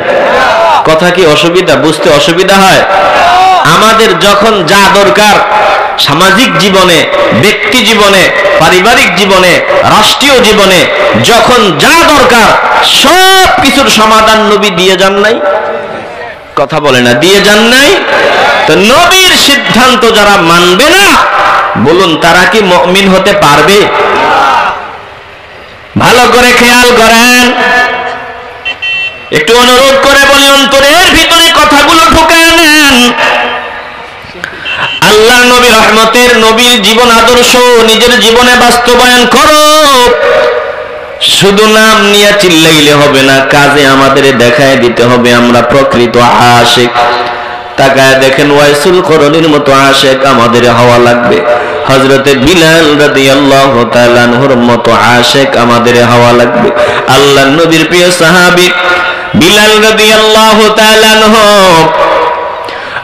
কথা কি অসুবিধা, বুঝতে অসুবিধা হয়? আমাদের যখন যা দরকার সামাজিক জীবনে, ব্যক্তি জীবনে, পারিবারিক জীবনে, রাষ্ট্রীয় জীবনে, যখন যা দরকার সব কিছুর সমাধান নবী দিয়ে যান নাই? কথা বলে না, দিয়ে যান নাই? তো নবীর সিদ্ধান্ত যারা মানবে না, বলুন তারা কি মুমিন হতে পারবে? ভালো করে খেয়াল করেন, একটু অনুরোধ করে বলি, অন্তরের ভিতরে কথাগুলো ঢুকায় নেন। আল্লাহ নবী রহমতের নবীর জীবন আদর্শ নিজের জীবনে বাস্তবায়ন করো। শুধু নাম নিয়ে চিল্লাইলে হবে না, কাজে আমাদের দেখায় দিতে হবে আমরা প্রকৃত আশিক। তাকায় দেখেন, ওয়াইসুল করণীর মতো আশিক আমাদের হওয়া লাগবে। হযরতে বিলাল রাদিয়াল্লাহু তাআলা আনহুর মতো আশিক আমাদের হওয়া লাগবে। আল্লাহর নবীর প্রিয় সাহাবী বিলাল রাদিয়াল্লাহু তাআলা আনহু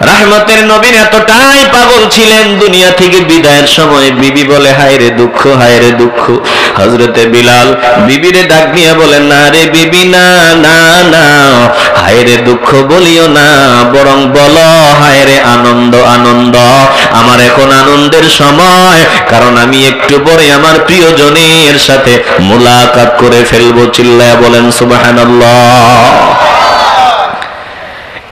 রহমতের নবীর এতটাই পাগল ছিলেন, দুনিয়া থেকে বিদায়ের সময় বিবি বলে, হায় রে দুঃখ, হায় রে দুঃখ। হযরতে বিলাল বিবিরে ডাক দিয়ে বলেন, না রে বিবি, না না না, হায় রে দুঃখ বলিও না, বরং বলো হায় রে আনন্দ, আনন্দ। আমার এখন আনন্দের সময়, কারণ আমি একটু পরে আমার প্রিয়জনের সাথে মুলাকাত করে ফেলবো। চিল্লায়া বলেন সুবহানাল্লাহ।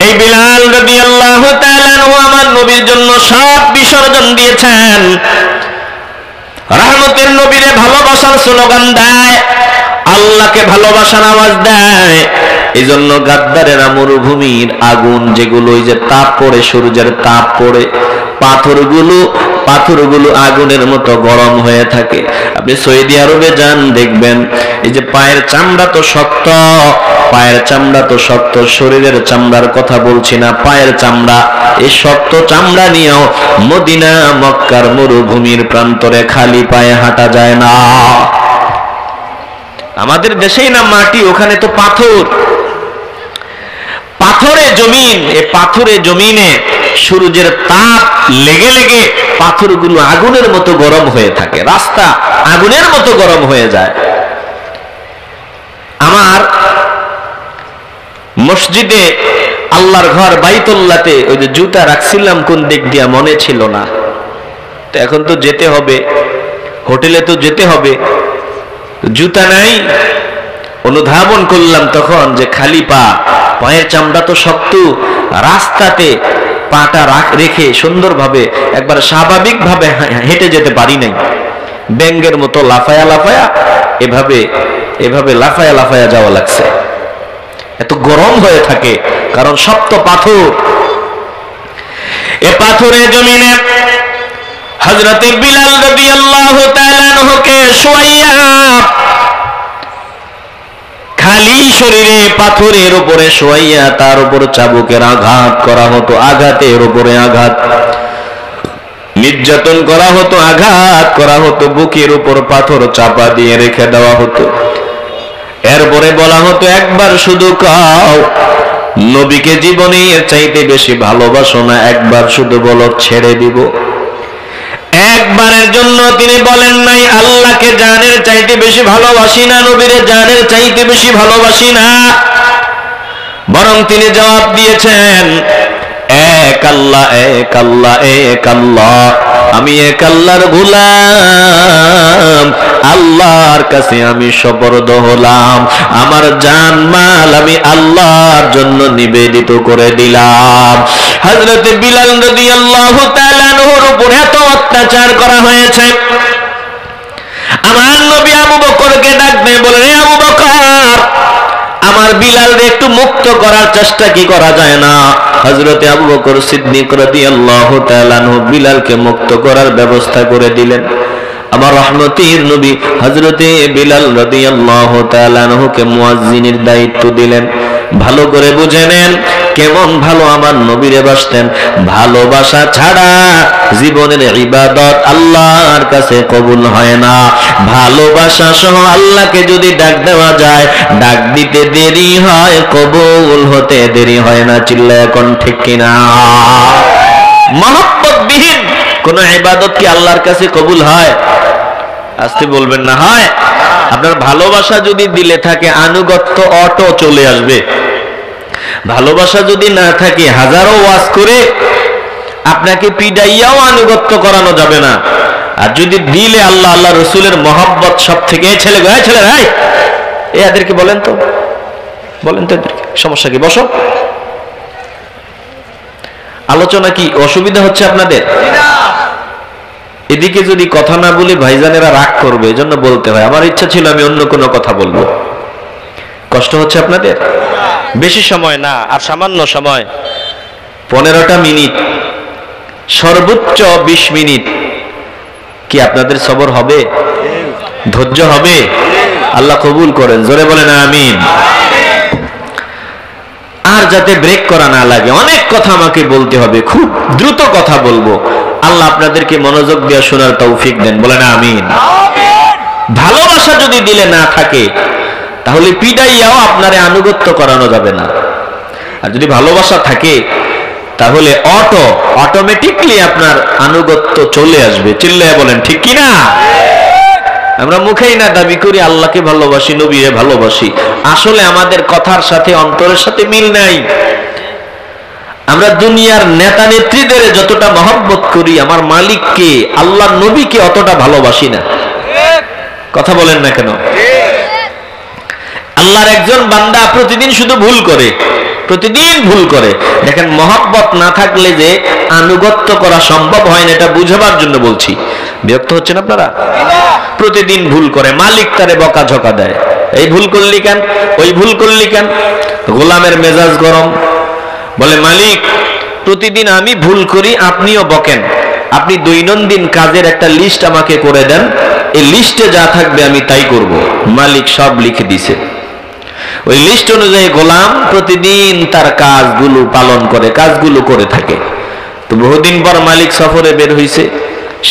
এই বিলাল রাদিয়াল্লাহু তাআলা আনহু আমার নবীর জন্য সব বিসর্জন দিয়েছেন। রহমতের নবীরে ভালোবাসার স্লোগান দেয়, আল্লাহকে ভালোবাসার আওয়াজ দেয়। এই জন্য গাদ্দারেরা মরুভূমির আগুন যেগুলো, ওই যে তাপ পড়ে, সূর্যের তাপ পড়ে, পাথরগুলো আগুনের মতো গরম হয়ে থাকে। আপনি সৌদি আরবে যান, দেখবেন এই যে পায়ের চামড়া তো শক্ত, পায়ের চামড়া তো শক্ত, শরীরের চামড়ার কথা বলছি না, পায়ের চামড়া, এই শক্ত চামড়া নিয়েও মদিনা মক্কার মরুভূমির প্রান্তরে খালি পায়ে হাঁটা যায় না। আমাদের দেশেই না মাটি, ওখানে তো পাথর, পাথরে জমিন। এই পাথরে জমিনে সূর্যের তাপ লেগে লেগে পাথরগুলো আগুনের মতো গরম হয়ে থাকে, রাস্তা আগুনের মতো গরম হয়ে যায়। আমার মসজিদে আল্লাহর ঘর বাইতুল্লাহতে ওই যে জুতা রাখছিলাম কোন দিক দিয়া মনে ছিল না, তো এখন তো যেতে হবে, হোটেলে তো যেতে হবে, জুতা নাই। অনুধাবন করলাম তখন যে খালি পা, পায়ের চামড়া তো শক্ত, রাস্তাতে পাটা রেখে সুন্দরভাবে একবার স্বাভাবিকভাবে হেঁটে যেতে পারি নাই, ব্যাঙ্গের মতো লাফায়া লাফায়া এভাবে লাফায়া লাফায়া যাওয়া লাগছে। এত গরম হয়ে থাকে, কারণ শক্ত পাথর। এ পাথরের জমিনে হযরতে বিলাল রাদিয়াল্লাহু তাআলা আনহুকে শুয়াইয়া খালি শরীরে পাথরের উপরে শুয়াইয়া তার উপর চাবুকের আঘাত করা হতো, আঘাতের উপরে আঘাত, নির্যাতন করা হতো, আঘাত করা হতো, বুকের উপর পাথর চাপা দিয়ে রেখে দেওয়া হতো। এরপরে বলা হতো, একবার শুধু কাও নবীকে জীবনের চাইতে বেশি ভালোবাসো না, একবার শুধু বলো ছেড়ে দিব। একবারের জন্য তিনি বলেন নাই আল্লাহকে জানের চাইতে বেশি ভালোবাসি না, নবীরে জানের চাইতে বেশি ভালোবাসি না, বরং তিনি জবাব দিয়েছেন, এক আল্লাহ, এক আল্লাহ, এক আল্লাহ, আমি এক আল্লাহর গোলাম, আল্লাহর কাছে আমি সুপর্দ হলাম, আমার জান মাল আমি আল্লাহর জন্য নিবেদিত করে দিলাম। হযরতে বিলাল রাদিয়াল্লাহু তাআলা আনহুর উপর এত অত্যাচার করা হয়েছে, আমার নবী আবু বকরকে ডাক দিয়ে বলেন, হে আবু বকর, আমার বিলালকে একটু মুক্ত করার চেষ্টা কি করা যায় না? হযরতে আবু বকর সিদ্দিক রাদিয়াল্লাহু তাআলা আনহু বিলালকে মুক্ত করার ব্যবস্থা করে দিলেন। আমার রহমতের নবী হযরতে বিলাল রাদিয়াল্লাহু তাআলা আনহুকে মুয়াজ্জিনের দায়িত্ব দিলেন। ভালো করে বুঝে নেন কেমন ভালো আমার নবীরে বাসতেন। ভালোবাসা ছাড়া জীবনের ইবাদত আল্লাহর কাছে কবুল হয় না। ভালোবাসা সহ আল্লাহকে যদি ডাক দেওয়া যায়, ডাক দিতে দেরি হয়, কবুল হতে দেরি হয় না। চিল্লায় এখন ঠিক কিনা? মহব্বত বিহীন কোন ইবাদত কি আল্লাহর কাছে কবুল হয়? আস্তে বলবেন না হয়। আপনার ভালোবাসা যদি দিলে থাকে, আনুগত্য অটো চলে আসবে। ভালোবাসা যদি না থাকে, হাজারো ওয়াজ করে আপনাকে পিডাইয়াও আনুগত্য করানো যাবে না। আর যদি দিলে আল্লাহ আল্লাহ রসুলের মহব্বত সব থেকে, ছেলে ভাই এদেরকে বলেন তো এদেরকে সমস্যা কি, বসো। আলোচনা কি অসুবিধা হচ্ছে আপনাদের? এদিকে যদি কথা না বলি ভাইজানেরা রাগ করবে, এজন্য বলতে হয়। আমার ইচ্ছা ছিল আমি অন্য কোনো কথা বলবো। কষ্ট হচ্ছে আপনাদের? বেশি সময় না, আর সামান্য সময়, 15টা মিনিট, সর্বোচ্চ 20 মিনিট। কি আপনাদের সবর হবে? ধৈর্য হবে? আল্লাহ কবুল করেন, জোরে বলেন আমিন। আর যাতে ব্রেক করা না লাগে, অনেক কথা আমাকে বলতে হবে, খুব দ্রুত কথা বলবো। আল্লাহ আপনাদেরকে মনোযোগ দিয়ে শোনার তৌফিক দেন, বলেন আমিন। ভালোবাসা যদি দিলে না থাকে তাহলে পিটাইয়াও আপনারে আনুগত্য করানো যাবে না। আর যদি ভালোবাসা থাকে তাহলে অটোমেটিকলি আপনার আনুগত্য চলে আসবে। চিল্লায়া বলেন ঠিক কি না? আমরা মুখেই না দাবি করি আল্লাহকে ভালোবাসি, নবীরে ভালোবাসি, আসলে আমাদের কথার সাথে অন্তরের সাথে মিল নাই। আমরা দুনিয়ার নেতা নেত্রীদের যতটা মহব্বত করি, আমার মালিককে, আল্লাহর নবীকে অতটা ভালোবাসি না। কথা বলেন না কেন? আল্লাহর একজন বান্দা প্রতিদিন শুধু ভুল করে, প্রতিদিন ভুল করে। দেখেন, মহব্বত না থাকলে যে আনুগত্য করা সম্ভব হয় না, এটা বুঝাবার জন্য বলছি। বিরক্ত হচ্ছেন আপনারা? প্রতিদিন ভুল করে, মালিক তারে বকাঝকা দেয়, এই ভুল করলি কেন, ওই ভুল করলি কেন। গোলামের মেজাজ গরম, বলে মালিক প্রতিদিন আমি ভুল করি, আপনিও বকেন, আপনি দৈনন্দিন কাজের একটা লিস্ট আমাকে করে দেন, এই লিস্টে যা থাকবে আমি তাই করব। মালিক সব লিখে দিছে, ওই লিস্ট অনুযায়ী গোলাম প্রতিদিন তার কাজগুলো পালন করে, কাজগুলো করে থাকে। তো বহুদিন পর মালিক সফরে বের হইছে,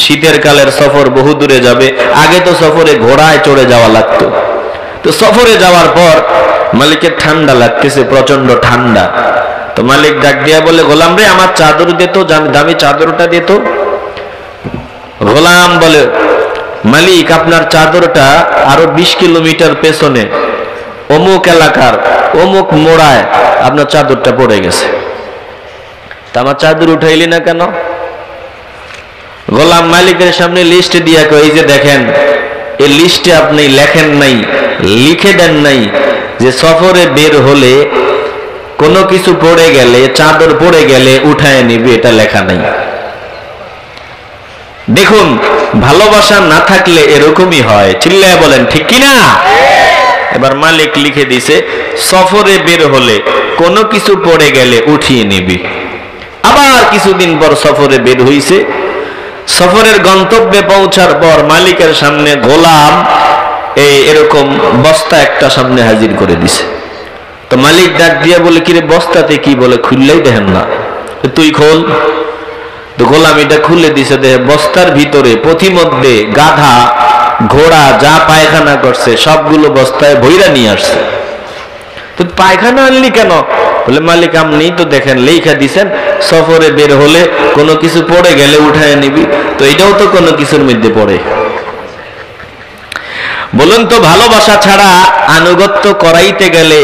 শীতের কালের সফর, বহু দূরে যাবে। আগে তো সফরে ঘোড়ায় চড়ে যাওয়া লাগতো। তো সফরে যাওয়ার পর মালিকের ঠান্ডা লাগতেছে, প্রচন্ড ঠান্ডা। তো মালিক ডাক দিয়া বলে, গোলাম রে আমার চাদর দে তো, দামি চাদরটা দে তো। গোলাম বলে, মালিক আপনার চাদরটা আরো 20 কিলোমিটার পেছনে অমুক এলাকার অমুক মোড়ায় আপনার চাদরটা পড়ে গেছে। তা আমার চাদর উঠাইলি না কেন? গোলাম মালিকের সামনে লিস্ট দিয়া কই, এই যে দেখেন, এই লিস্টে আপনি লেখেন নাই, লিখে দেন নাই যে সফরে বের হলে কোনো কিছু পড়ে গেলে, চাদর পড়ে গেলে উঠায় নিবে, এটা লেখা নাই। দেখুন, ভালোবাসা না থাকলে এরকমই হয়। চিল্লায় বলেন ঠিক কিনা? এবার মালিক লিখে দিছে, সফরে বের হলে কোনো কিছু পড়ে গেলে উঠিয়ে নিবি। আবার কিছুদিন পর সফরে বের হইছে, সফরের গন্তব্যে পৌঁছার পর মালিকের সামনে গোলাম এরকম বস্তা একটা সামনে হাজির করে দিছে। তো মালিক ডাক দিয়া বলে, কিরে বস্তাতে কি? বলে খুললেই দেখেন না, তুই খোল। তো গোলাম এটা খুলে দিছে, দেখে বস্তার ভিতরে পথিমধ্যে গাধা ঘোড়া যা পায়খানা করছে সবগুলো বস্তায় ভইরা নিয়ে আসছে। তো পায়খানা আনলি কেন? বলে মালিক আপনি তো দেখেন লেখা দিছেন সফরে বের হলে কোনো কিছু পড়ে গেলে উঠায় নিবি, তো এটাও তো কোনো কিছুর মধ্যে পড়ে। বলুন তো, ভালোবাসা ছাড়া আনুগত্য করাইতে গেলে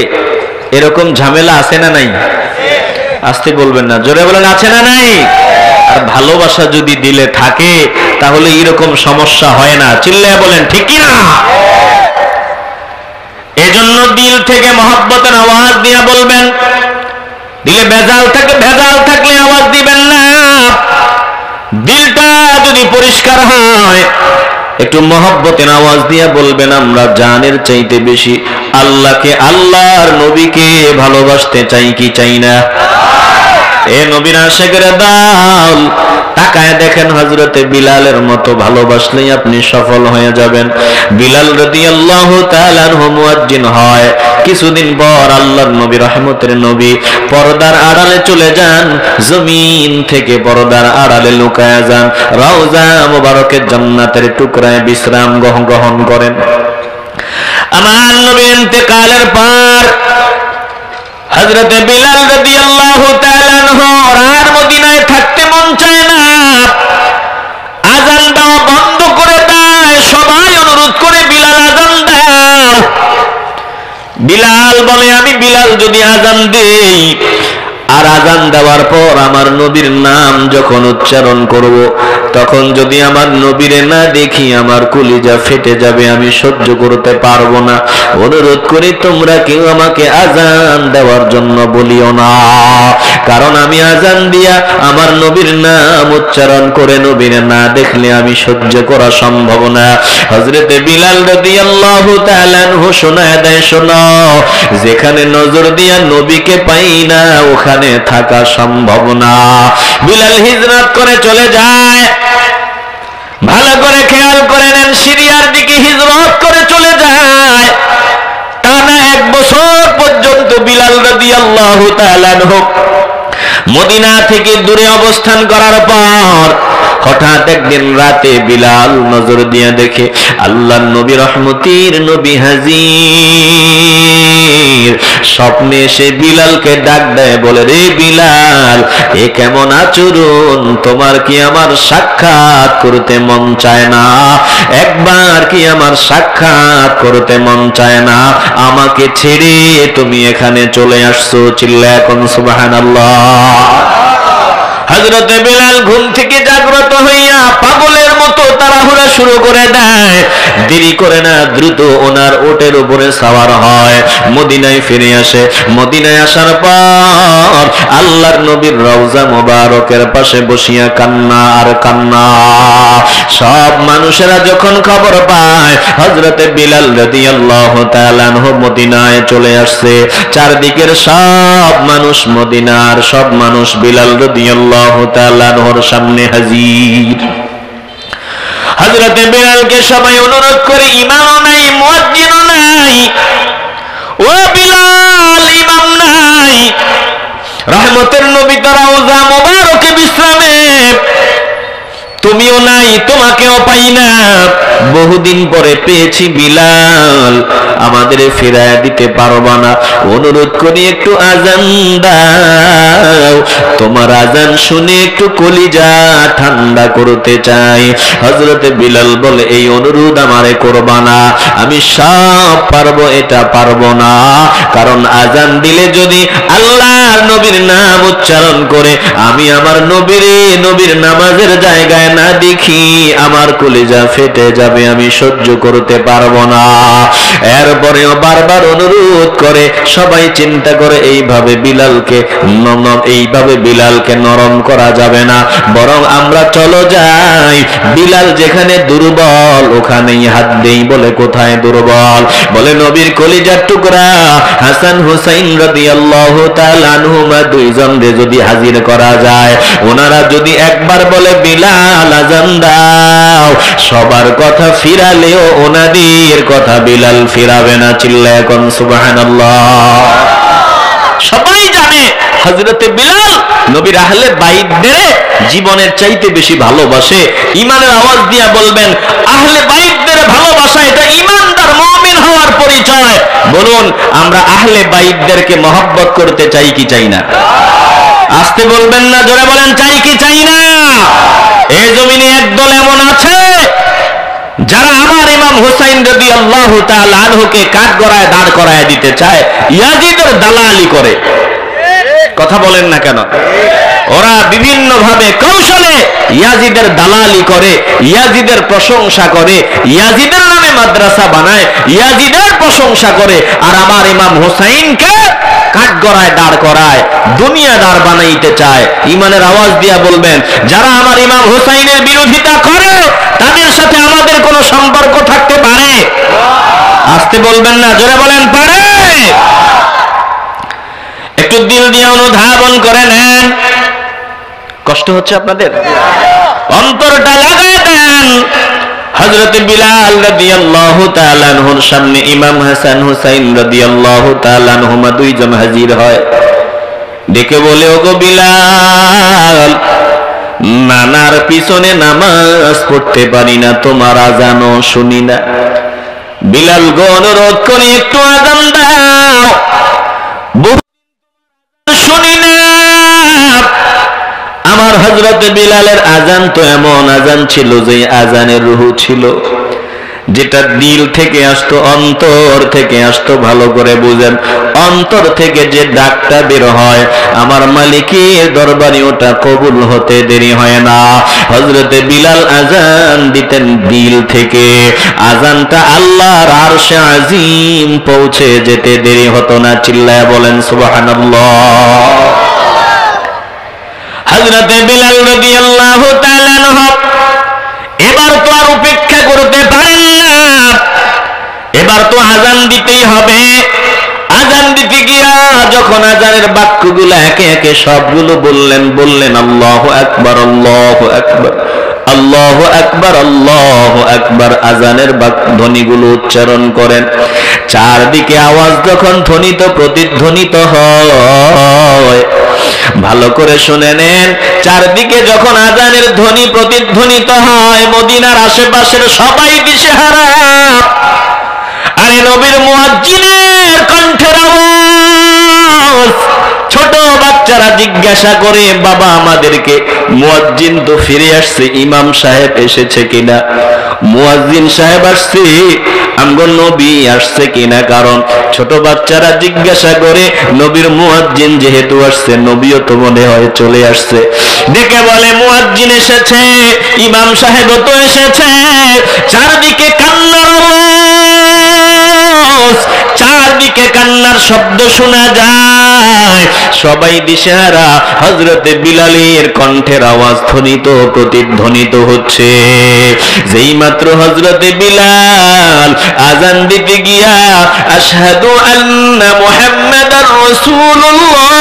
এরকম ঝামেলা আছে না নাই? আসতে বলবেন না, জোরে বলেন আছে না নাই? আর ভালোবাসা যদি দিলে থাকে তাহলে এরকম সমস্যা হয় না। চিল্লায় বলেন ঠিক কি না? এজন্য দিল থেকে মহব্বতের আওয়াজ দিয়া বলবেন। দিলে ভেজাল থাকলে আওয়াজ দিবেন না। দিলটা যদি পরিষ্কার হয়, একটু মহব্বতের আওয়াজ দিয়া বলবেন, আমরা জানের চাইতে বেশি আল্লাহকে, আল্লাহর নবীকে ভালোবাসতে চাই কি চাই না? এ নবীর আশিকের দল, তাকায় দেখেন হযরতে বিলালের মতো ভালোবাসলেই আপনি সফল হয়ে যাবেন। বিলাল রাদিয়াল্লাহু তাআলা আনহু মুয়াজ্জিন হয়, কিছুদিন পর আল্লাহর নবী, রহমতের নবী পর্দার আড়ালে চলে যান, জমিন থেকে পর্দার আড়ালে লুকায়া যান, রওজা মুবারকের জান্নাতের টুকরায় বিশ্রাম গ্রহণ করেন। আমার নবীর ইন্তেকালের পর হযরতে বিলাল রাদিয়াল্লাহু তাআলা আনহু আর মদিনায় থাকতে মন চায় না। আযান দেওয়া বন্ধ করে দেয়, সবাই অনুরোধ করে বিলাল আযান দাও। বিলাল বলে, আমি বিলাল যদি আযান দেই আর আযান দেওয়ার পর আমার নবীর নাম যখন উচ্চারণ করব, তখন যদি আমার নবীরে না দেখি আমার কলিজা ফেটে যাবে, আমি সহ্য করতে পারবো না। অনুরোধ করি তোমরা কেউ আমাকে আজান দেওয়ার জন্য বলিও না, কারণ আমি আজান দিয়া আমার নবীর নাম উচ্চারণ করে নবীরে না দেখলে আমি সহ্য করা সম্ভব না। হযরতে বিলাল রাদিয়াল্লাহু তাআলা আনহু শোনায় দেয়, শোনো, যেখানে নজর দিয়া নবীকে পাই না ওখানে থাকা সম্ভব না। বিলাল হিজরত করে চলে যায়। ভালো করে খেয়াল করে নেন, সিরিয়ার দিকে হিজরত করে চলে যায়। টানা 1 বছর পর্যন্ত বিলাল রাদিয়াল্লাহু তাআলা আনহু মদিনা থেকে দূরে অবস্থান করার পর হঠাৎ একদিন রাতে বিলাল নজর দিয়ে দেখে আল্লাহর নবী রহমতের নবী হাজির। স্বপ্নে সে বিলালকে ডাক দেয়, বলে, রে বিলাল, এ কেমন আচরণ? তোমার কি আমার সাক্ষাৎ করতে মন চায় না? একবার কি আমার সাক্ষাৎ করতে মন চায় না? আমাকে ছেড়ে তুমি এখানে চলে আসছো। চিল্লায় এখন সুবহানাল্লাহ। হযরতে বিলাল ঘুম থেকে জাগ্রত হইয়া পাগলের মতো তাড়াহুড়া শুরু করে দেয়। দেরি করে না, দ্রুত ওনার ওটের উপরে সওয়ার হয়, মদিনায় ফিরে আসে। মদিনায় আসার পর আল্লাহর নবীর রওজা মোবারকের পাশে বসিয়া কান্না আর কান্না। সব মানুষেরা যখন খবর পায় হযরতে বিলাল রাদিয়াল্লাহু তাআলা আনহু মদিনায় চলে আসছে, চারদিকের সব মানুষ, মদিনার সব মানুষ বিলাল রাদিয়াল্লাহু তাআলা আনহুর সামনে হাজির। হযরতে বিলালকে সবাই অনুরোধ করে, ইমামও নাই, মুয়াজ্জিনও নাই, ও বিলাল, ইমাম নাই, রহমতের নবী তো রওজা মোবারকে বিশ্রামে, তুমিও নাই, তোমাকেও পাই না। বহুদিন পরে পেয়েছি বিলাল, আমাদের ফিরায় দিতে পারবা না? অনুরোধ করি একটু আজান দাও, তোমার আজান শুনে একটু কলিজা ঠান্ডা করতে চাই। হযরতে বিলাল বলে, এই অনুরোধ আমারে করবা না, আমি সব পারবো, এটা পারবো না। কারণ আজান দিলে যদি আল্লাহর নবীর নাম উচ্চারণ করে আমি আমার নবীর নামাজের জায়গায় না দেখি আমার কলিজা ফেটে যাবে, আমি সহ্য করতে পারবো না। এরপরেও বারবার অনুরোধ করে, সবাই চিন্তা করে এইভাবে বিলালকে নরম করা যাবে না, বরং আমরা চলো যাই, বিলাল যেখানে দুর্বল ওখানেই হাত দেই। বলে, কোথায় দুর্বল? বলে, নবীর কলিজার টুকরা হাসান হুসাইন রাদিয়াল্লাহু তাআলা আনহুমা দুইজনকে যদি হাজির করা যায়, ওনারা যদি একবার বলে বিলাল আজান দাও, সবার কথা ফিরালেও ওনাদের কথা বিলাল ফিরাবে না। চিল্লায় এখন সুবহানাল্লাহ। সবাই জানে হযরতে বিলাল নবীর আহলে বাইতদের জীবনের চাইতে বেশি ভালোবাসে। ঈমানের আওয়াজ দিয়া বলবেন, আহলে বাইতদের ভালোবাসা এটা ঈমানদার মুমিন হওয়ার পরিচয়। বলুন, আমরা আহলে বাইতদেরকে মহব্বত করতে চাই কি চাই না? আসতে বলবেন না, জোরে বলেন, চাই কি চাই না? এই জমিনে একদল এমন আছে যারা আমার ইমাম হুসাইন রাদিয়াল্লাহু তাআলা আনহুকে কাঠগড়ায় দাঁড় করায় দিতে চায়, ইয়াজিদের দালালি করে। কথা বলেন না কেন? ওরা বিভিন্ন ভাবে কৌশলে ইয়াজিদের দালালি করে, ইয়াজিদের প্রশংসা করে, ইয়াজিদের নামে মাদ্রাসা বানায়, ইয়াজিদের প্রশংসা করে, আর আমার ইমাম হুসাইনকে কাঠগড়ায় দাঁড় করায়, দুনিয়াদার বানাইতে চায়। ঈমানের আওয়াজ দিয়া বলবেন, যারা আমার ইমাম হুসাইনের বিরোধিতা করে তাদের সাথে আমাদের কোনো সম্পর্ক থাকতে পারে? আসতে বলবেন না, জোরে বলেন, পারে? একটু দিল দিয়ে অনুধাবন করে নেন। কষ্ট হচ্ছে আপনাদের? অন্তরটা লাগায় দেন। হযরত বিলাল রাদিয়াল্লাহু তাআলা আনহুর সামনে ইমাম হাসান হুসাইন রাদিয়াল্লাহু তাআলা আনহুমা দুইজন হাজির হয়। ডেকে বলে, ওগো বিলাল, নানার পিছনে নামাজ পড়তে পারি না, তোমার আজানও শুনি না। বিলাল গো, অনুরোধ করি একটু আজান দাও, শুনি না। আমার হযরত বিলালের আজান তো এমন আজান ছিল যে আজানের রূহ ছিল। যেটা দিল থেকে আসতো, অন্তর থেকে আসতো, ভালো করে বুঝেন। অন্তর থেকে যে ডাকটা বের হয় আমার মালিকের দরবারে ওটা কবুল হতে দেরি হয় না। হযরতে বিলাল আজান দিতেন দিল থেকে, আজানটা আল্লাহর আরশে আজিম পৌঁছে যেতে দেরি হতো না। চিল্লায়া বলেন সুবহানাল্লাহ। হযরতে বিলাল রাদিয়াল্লাহু তাআলা আনহু এবার তো আর উপেক্ষা করতে পারেন না, এবার তো আজান দিতেই হবে। আজান দিতে গিয়া যখন আজানের বাক্যগুলো একে একে সবগুলো বললেন আল্লাহু আকবার, আল্লাহু আকবার, আল্লাহু আকবার, আল্লাহু আকবার, আজানের ধ্বনিগুলো উচ্চারণ করেন। চারদিকে আওয়াজ যখন ধ্বনিত প্রতিধ্বনিত হয়, ভালো করে শুনে নেন, চারদিকে যখন আজানের ধ্বনি প্রতিধ্বনিত হয় মদিনার আশেপাশের সবাই দিশেহারা। আরে নবীর মুয়াজ্জিনের কণ্ঠের আওয়াজ। ছোট বাচ্চারা জিজ্ঞাসা করে, বাবা আমাদেরকে মুয়াজ্জিন তো ফিরে আসছে, ইমাম সাহেব এসেছে কিনা? মুয়াজ্জিন সাহেব আসছে, আমগো নবী আসছে কিনা? কারণ ছোট বাচ্চারা জিজ্ঞাসা করে নবীর মুয়াজ্জিন যেহেতু আসছে, নবীও তো মনে হয় চলে আসছে। ডেকে বলে মুয়াজ্জিন এসেছে, ইমাম সাহেবও তো এসেছে। চারদিকে কান্নার আওয়াজ, চারদিকে কান্নার শব্দ শোনা যায়, সবাই দিশেহারা। হযরতে বিলালের কণ্ঠের আওয়াজ ধ্বনিত প্রতিধ্বনিত হচ্ছে। যেই মাত্র হযরতে বিলাল আজান দিতে গিয়া আশহাদু আন্না মুহাম্মাদার রাসূলুল্লাহ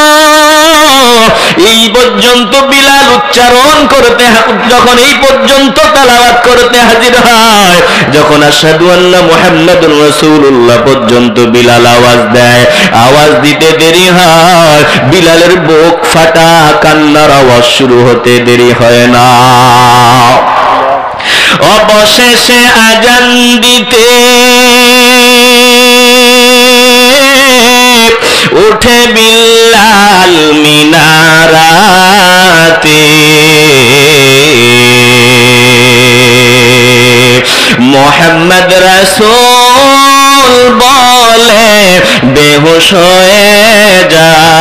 এই পর্যন্ত বিলাল উচ্চারণ করতে, যখন এই পর্যন্ত তেলাওয়াত করতে হাজির হয়, যখন আশহাদু আন্না মুহাম্মাদুর রাসূলুল্লাহ পর্যন্ত বিলাল আওয়াজ দেয়, আওয়াজ দিতে দেরি হয়, বিলালের বুক ফাটা কান্নার আওয়াজ শুরু হতে দেরি হয় না। অবশেষে আজান দিতে উঠে বিলাল মিনারাতে, মুহাম্মদ রাসূল বলে বেহুশ হয়ে যায়,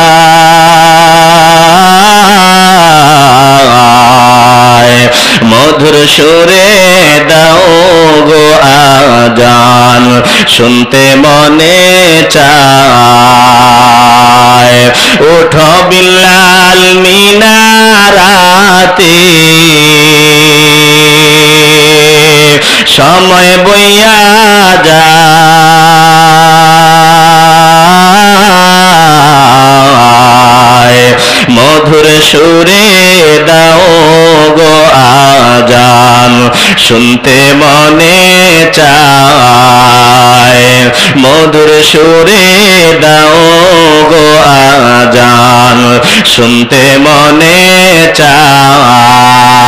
মধুর সুরে দাও গো আজান, শুনতে মনে চায়। ওঠো বিলাল মিনারাতে, সময় বইয়া যায়, মধুর সুরে দাও গো আজান, শুনতে মনে চায়, মধুর সুরে দাও গো আজান, শুনতে মনে চায়।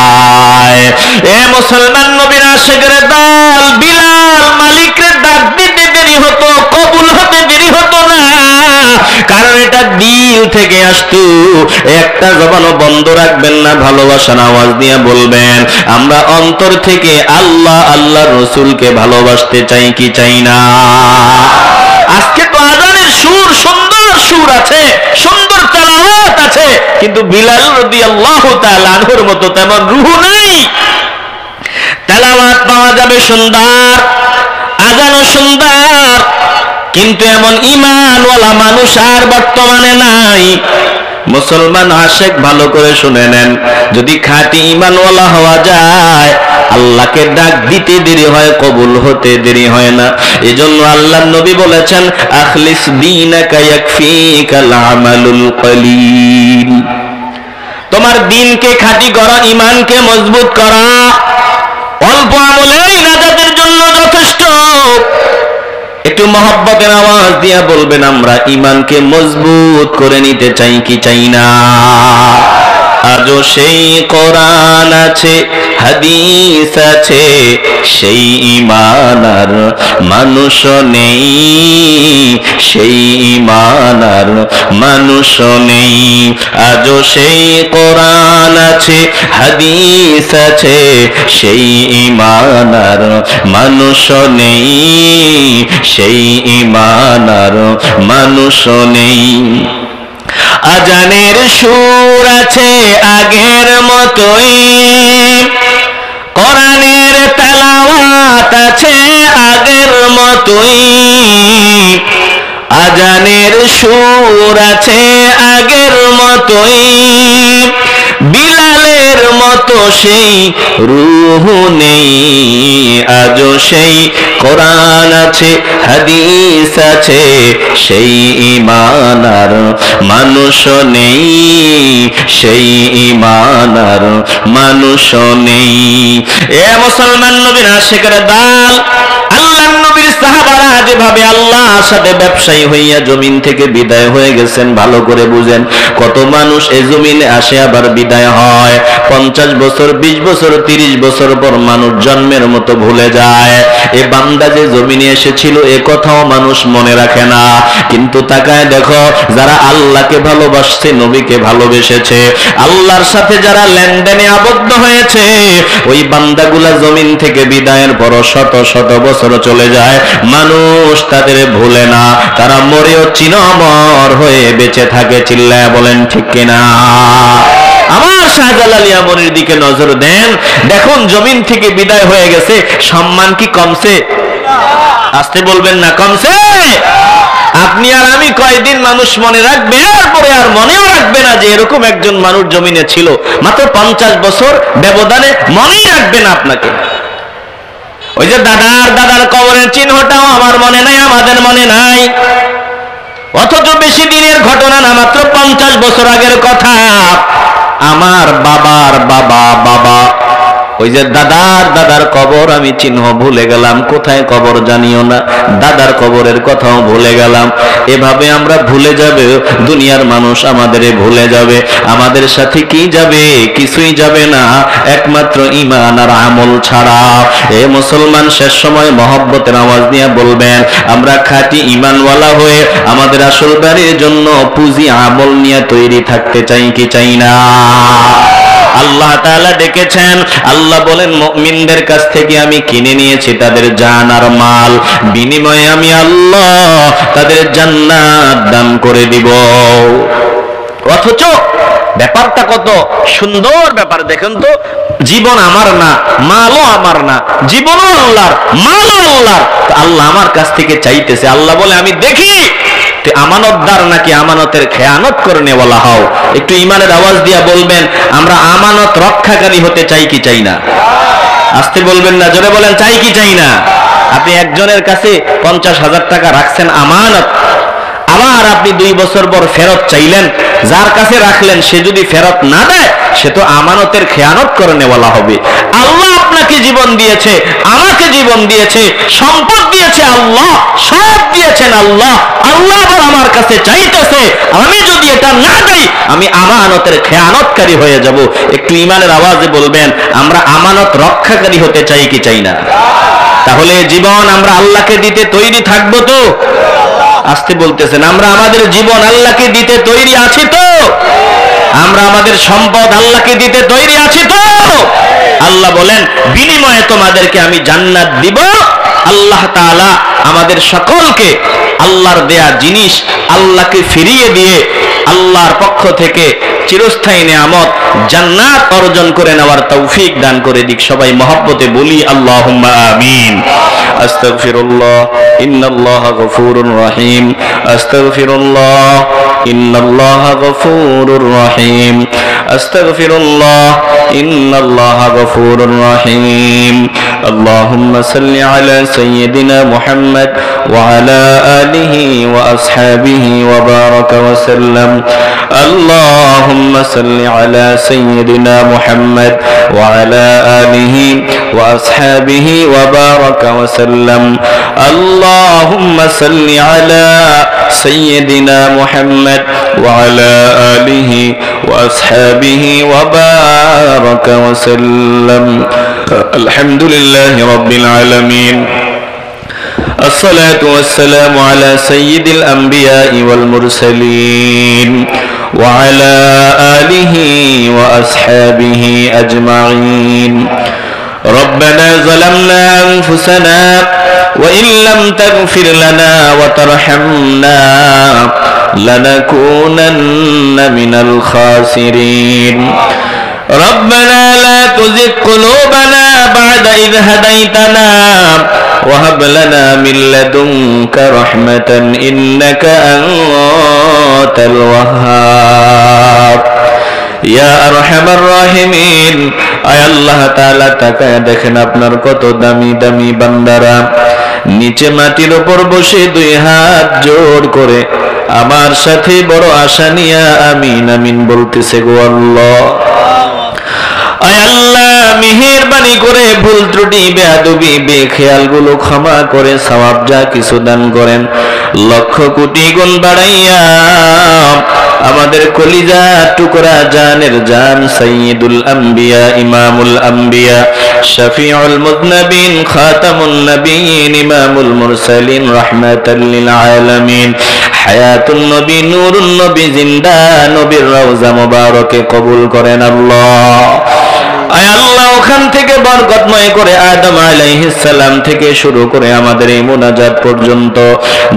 এ মুসলমান নবীর আশিকের দল, বিলাল মালিকের ডাক দিতে দেরি হতো, কবুল হতে দেরি হতো না, কারণ এটা দিল থেকে আসতো। একটা জবানও বন্ধ রাখবেন না, ভালোবাসার আওয়াজ দিয়ে বলবেন আমরা অন্তর থেকে আল্লাহ আল্লাহর রাসূলকে ভালোবাসতে চাই কি চাই না? আজকে তো আজানের সুর, সুন্দর সুর আছে, সুন্দর তেলাওয়াত আছে, কিন্তু বিলাল রাদিয়াল্লাহু তাআলা আনহুর মতো তেমন রূহ নেই। তেলাওয়াত পাওয়া যাবে সুন্দর, আজানও সুন্দর, কিন্তু এমন ঈমানওয়ালা মানুষ আর বর্তমানে নাই। মুসলমান আশেক ভালো করে শুনে নেন, যদি খাঁটি ঈমানওয়ালা হওয়া যায়, আল্লাহকে ডাক দিতে দেরি হয়, কবুল হতে দেরি হয় না। এজন্য আল্লাহর নবী বলেছেন আখলিস দীনাকা ইয়াকফিকাল আমালুল কলিল, তোমার দ্বীনকে খাঁটি করো, ঈমানকে মজবুত করো, অল্প আমলেই নাজাতের জন্য যথেষ্ট। একটু মহব্বতের আওয়াজ দিয়া বলবেন আমরা ঈমানকে মজবুত করে নিতে চাই কি চাই না? আজও সেই কোরআন আছে হাদিস আছে, সেই ঈমান আর মানুষ নেই, সেই ঈমান আর মানুষ নেই। আজও সেই কোরআন আছে, হাদিস আছে, সেই ঈমান আর মানুষ নেই, সেই ঈমান আর মানুষ নেই। আজানের সুর আছে আগের মতোই, কোরআনের তেলাওয়াত আছে আগের মতোই, আজানের সুর আছে আগের মতোই, বিলালের মতো সেই রূহ নেই। আজও সেই কোরআন আছে, হাদিস আছে, সেই ঈমান আর মানুষ নেই, সেই ঈমান আর মানুষ নেই। এ মুসলমান নবীর আশিকের দল, আল্লাহর নবীর সাহাবারা যেভাবে আল্লাহর সাথে ব্যবসায়ী হইয়া জমিন থেকে বিদায় হয়ে গেছেন, ভালো করে বুঝেন। কত মানুষ এই জমিনে আসে আবার বিদায় হয়। 50 বছর, 20 বছর, 30 বছর পর মানুষ জন্মের মতো ভুলে যায়। এ বান্দা যে জমিনে এসেছিল এ কথাও মানুষ মনে রাখে না। কিন্তু তাকায় দেখো, যারা আল্লাহকে ভালোবাসছে, নবীকে ভালোবেসেছে, আল্লাহর সাথে যারা লেনদেনে আবদ্ধ হয়েছে, ওই বান্দাগুলা জমিন থেকে বিদায়ের পর শত শত বছর চলে যায়, মানুষ তাদের ভুলে না, তারা মরেও চিরঅমর হয়ে বেঁচে থাকে। চিল্লায় বলেন ঠিক কিনা? আমার শাহজালালিয়া মনির দিকে নজর দেন, দেখুন জমিন থেকে বিদায় হয়ে গেছে, সম্মান কি কমছে? আসতে বলবেন না কমছে? আপনি আর আমি কয়দিন মানুষ মনে রাখবে, এরপরে আর মনেও রাখবে না যে এরকম একজন মানুষ জমিনে ছিল। মাত্র 50 বছর ব্যবধানে মনেই রাখবে না আপনাকে। ওই যে দাদার কবরের চিহ্নটাও আমার মনে নাই, আমাদের মনে নাই, অথচ বেশি দিনের ঘটনা না, মাত্র 50 বছর আগের কথা। আমার বাবার বাবা, ওই যে দাদার কবর আমি চিহ্ন ভুলে গেলাম, কোথায় কবর জানিও না, দাদার কবরের কথাও ভুলে গেলাম। এভাবে আমরা ভুলে যাবে, দুনিয়ার মানুষ আমাদের ভুলে যাবে। আমাদের সাথে কি যাবে? কিছুই যাবে না, একমাত্র ঈমান আর আমল ছাড়া। এ মুসলমান, শেষ সময় মহব্বতের আওয়াজ নিয়ে বলবেন, আমরা খাঁটি ঈমানওয়ালা হয়ে আমাদের আসল বাড়ির জন্য পুঁজি আমল নিয়ে তৈরি থাকতে চাই কি চাই না? আল্লাহ তাআলা ডেকেছেন, আল্লাহ বলেন মুমিনদের কাছ থেকে আমি কিনে নিয়েছি তাদের জান আর মাল, বিনিময়ে আমি আল্লাহ তাদের জান্নাত দান করে দিব। অথচ ব্যাপারটা কত সুন্দর ব্যাপার দেখেন তো, জীবন আমার না, মালও আমার না, জীবনও আল্লাহর, মালও আল্লাহর, আল্লাহ আমার কাছ থেকে চাইতেছে। আল্লাহ বলে আমি দেখি আমানতদার নাকি আমানতের খেয়ানত করে নেওয়ালা হও। একটু ঈমানের আওয়াজ দিয়া বলবেন, আমরা আমানত রক্ষাকারী হতে চাই কি চাই না? আসতে বলবেন না, জোরে বলেন, চাই কি চাই না? আপনি একজনের কাছে 50,000 টাকা রাখছেন আমানত, আবার আপনি 2 বছর পর ফেরত চাইলেন, যার কাছে রাখলেন সে যদি ফেরত না দেয়, সে তো আমানতের খেয়ানত করে নেওয়ালা হবে। আল্লাহ আপনাকে জীবন দিয়েছে, আমাকে জীবন দিয়েছে, সম্পদ দিয়েছে আল্লাহ, সব দিয়েছেন আল্লাহ। আল্লাহ আবার আমার কাছে চাইতেছে, আমি যদি এটা না দেই আমি আমানতের খেয়ানতকারী হয়ে যাব। একটু ঈমানের আওয়াজে বলবেন, আমরা আমানত রক্ষাকারী হতে চাই কি চাই না? তাহলে জীবন আমরা আল্লাহকে দিতে তৈরি থাকবো তো? আসতে বলতেছেন, আমরা আমাদের জীবন আল্লাহকে দিতে তৈরি আছি তো? আমরা আমাদের সম্পদ আল্লাহকে দিতে তৈরি আছি তো? আল্লাহ বলেন বিনিময়ে তোমাদেরকে আমি জান্নাত দিব। আল্লাহ তাআলা আমাদের সকলকে আল্লাহর দেয়া জিনিস আল্লাহকে ফিরিয়ে দিয়ে আল্লাহর পক্ষ থেকে চিরস্থায়ী নিয়ামত জান্নাত অর্জন করে নেওয়ার তৌফিক দান করে দিক। সবাই মহব্বতে বলি আল্লাহুম্মা আমিন। আস্তাগফিরুল্লাহ ইন্নাল্লাহা গফুরুর রহিম। আস্তাগফিরুল্লাহ ইন্নাল্লাহা গফুরুর রহিম। আস্তাগফিরুল্লাহ ইন্নাল্লাহা গফুরুর রহিম। আল্লাহুম্মা সাল্লি আলা সাইয়্যিদিনা মুহাম্মদ ওয়া আলা আলিহি ওয়া আসহাবিহি ওয়া বারাকা ওয়া সাল্লাম। আল্লাহুম্মা সাল্লি আলা সাইয়্যিদিনা মুহাম্মদ ওয়া আলা আলিহি ওয়া আসহাবিহি ওয়া বারাকা ওয়া সাল্লাম। আল্লাহুম্মা সাল্লি আলা সাইয়্যিদিনা মুহাম্মদ ওয়া আলা আলিহি ওয়া আসহাবিহি وصحبه وبارك وسلم. الحمد لله رب العالمين. الصلاة والسلام على سيد الأنبياء والمرسلين وعلى آله وأصحابه أجمعين. ربنا ظلمنا أنفسنا وإن لم تغفر لنا وترحمنا لنكونن من الخاسرين. ربنا لا تزغ قلوبنا بعد إذ هديتنا وهب لنا من لدنك رحمة إنك أنت الوهاب. ইয়া আরহামার রাহিমিন, আয় আল্লাহ তাআলা তাকায় দেখেন আপনার কত দামি দামি বান্দারা নিচে মাটির উপর বসে দুই হাত জোড় করে আমার সাথে বড় আশা নিয়ে আমিন আমিন বলতেছে গো আল্লাহ। আয় আল্লাহ, মেহেরবানি করে ভুল ত্রুটি বেয়াদবি বেখেয়ালগুলো ক্ষমা করে সওয়াব যা কিছু দান করেন লক্ষ কোটি গুণ বাড়াইয়া আমাদের কলিজা টুকরা জানের জান সাইয়্যিদুল আম্বিয়া ইমামুল আম্বিয়া শফিউল মুযনিবিন খাতামুন নবিয়্যিন ইমামুল মুরসালিন রাহমাতাল লিল আলামিন হায়াতুন নবী নূরুন নবী জিন্দা নবীর রওজা মুবারকে কবুল করেন আল্লাহ। আয় আল্লাহ, ওখান থেকে বরকতময় করে আদম আলাইহিস সালাম থেকে শুরু করে আমাদের এই মুনাজাত পর্যন্ত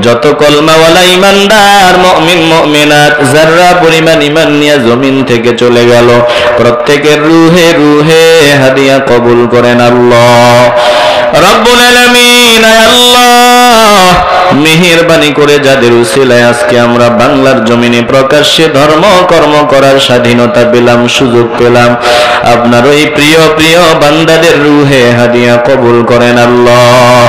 যত কলমাওয়ালা ইমানদার মুমিন মুমিনাত যারা পরিমাণ ঈমান নিয়ে জমিন থেকে চলে গেল প্রত্যেকের রূহে রূহে হাদিয়া কবুল করেন আল্লাহ রব্বুল আলামিন। আয় আল্লাহ, মেহেরবানি করে যাদের উসিলায় আজকে আমরা বাংলার জমিনে প্রকাশ্যে ধর্ম কর্ম করার স্বাধীনতা পেলাম, সুযোগ পেলাম, আপনার ওই প্রিয় প্রিয় বান্দাদের রূহে হাদিয়া কবুল করেন আল্লাহ।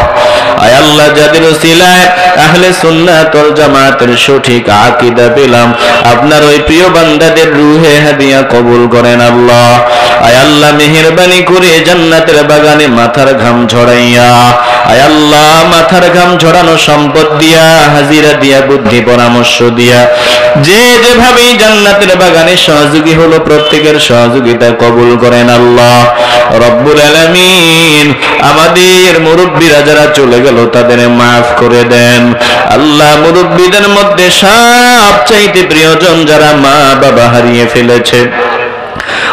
আয় আল্লাহ, যাদের উসিলায় আহলে সুন্নাত ওয়াল জামাতের সঠিক আকীদা পেলাম, আপনার ওই প্রিয় বান্দাদের রূহে হাদিয়া কবুল করেন আল্লাহ। আয় আল্লাহ, মেহেরবানি করে জান্নাতের বাগানে মাথার ঘাম ঝরাইয়া, আয় আল্লাহ, মাথার ঘাম ঝরানো সম্পদ দিয়া, হাজিরা দিয়া, বুদ্ধি পরামর্শ দিয়া যে যেভাবে জান্নাতের বাগানে সহযোগী হলো প্রত্যেকের সহযোগিতা কবুল করেন আল্লাহ রব্বুল আলামিন। আমাদের মুরব্বীরা যারা চলে গেল তাদের মাফ করে দেন আল্লাহ। মুরব্বীদের মধ্যে সবচাইতে প্রিয়জন যারা মা বাবা হারিয়ে ফেলেছে,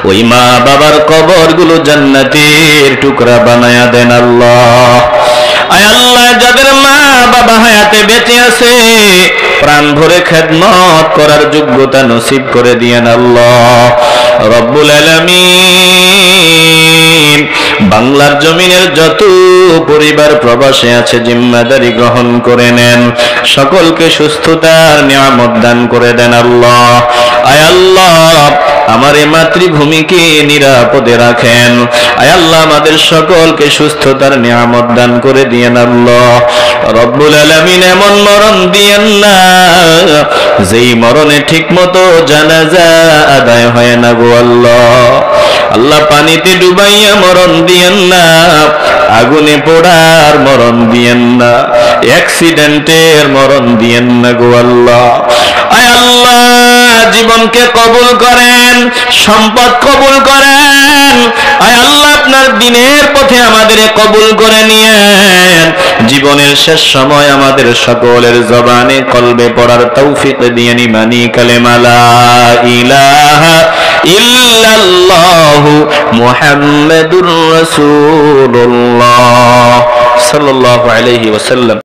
ওই মা বাবার কবরগুলো জান্নাতের টুকরা বানায়া দেন আল্লাহ। আয় আল্লাহ, যাদের মা বাবা হায়াতে বেঁচে আছে প্রাণ ভরে খেদমত করার যোগ্যতা নসিব করে দিয়েন আল্লাহ রব্বুল আলামিন। বাংলার জমিনের যত পরিবার প্রবাসে আছে জিম্মাদারি গ্রহণ করে নেন, সকলকে সুস্থতার নিয়ামত দান করে দেন আল্লাহ। আয় আল্লাহ, আমার এই মাতৃভূমিকে নিরাপদে রাখেন। আয় আল্লাহ, আমাদের সকলকে সুস্থতার নিয়ামত দান করে দিয়েন আল্লাহ রব্বুল আলামিন। এমন মরণ দিয়েন না যেই মরণে ঠিক মতো জানাজা আদায় হয় না গো আল্লাহ। আল্লাহ, পানিতে ডুবাইয়া মরণ দিয়েন না, আগুনে পোড়ার মরণ দিয়েন না, অ্যাক্সিডেন্টের মরণ দিয়েন না গো আল্লাহ। আয় আল্লাহ, জীবনকে কবুল করেন, সম্পদ কবুল করেন। আয় আল্লাহ, আপনার দিনের পথে আমাদের কবুল করে নিয়েন। জীবনের শেষ সময় আমাদের সকলের জবানে কলবে পড়ার তৌফিক দিয়ে নিমানি কালেমা লা ইলাহা ইল্লাল্লাহু মুহাম্মাদুর রাসূলুল্লাহ সাল্লাল্লাহু আলাইহি ওয়াসাল্লাম।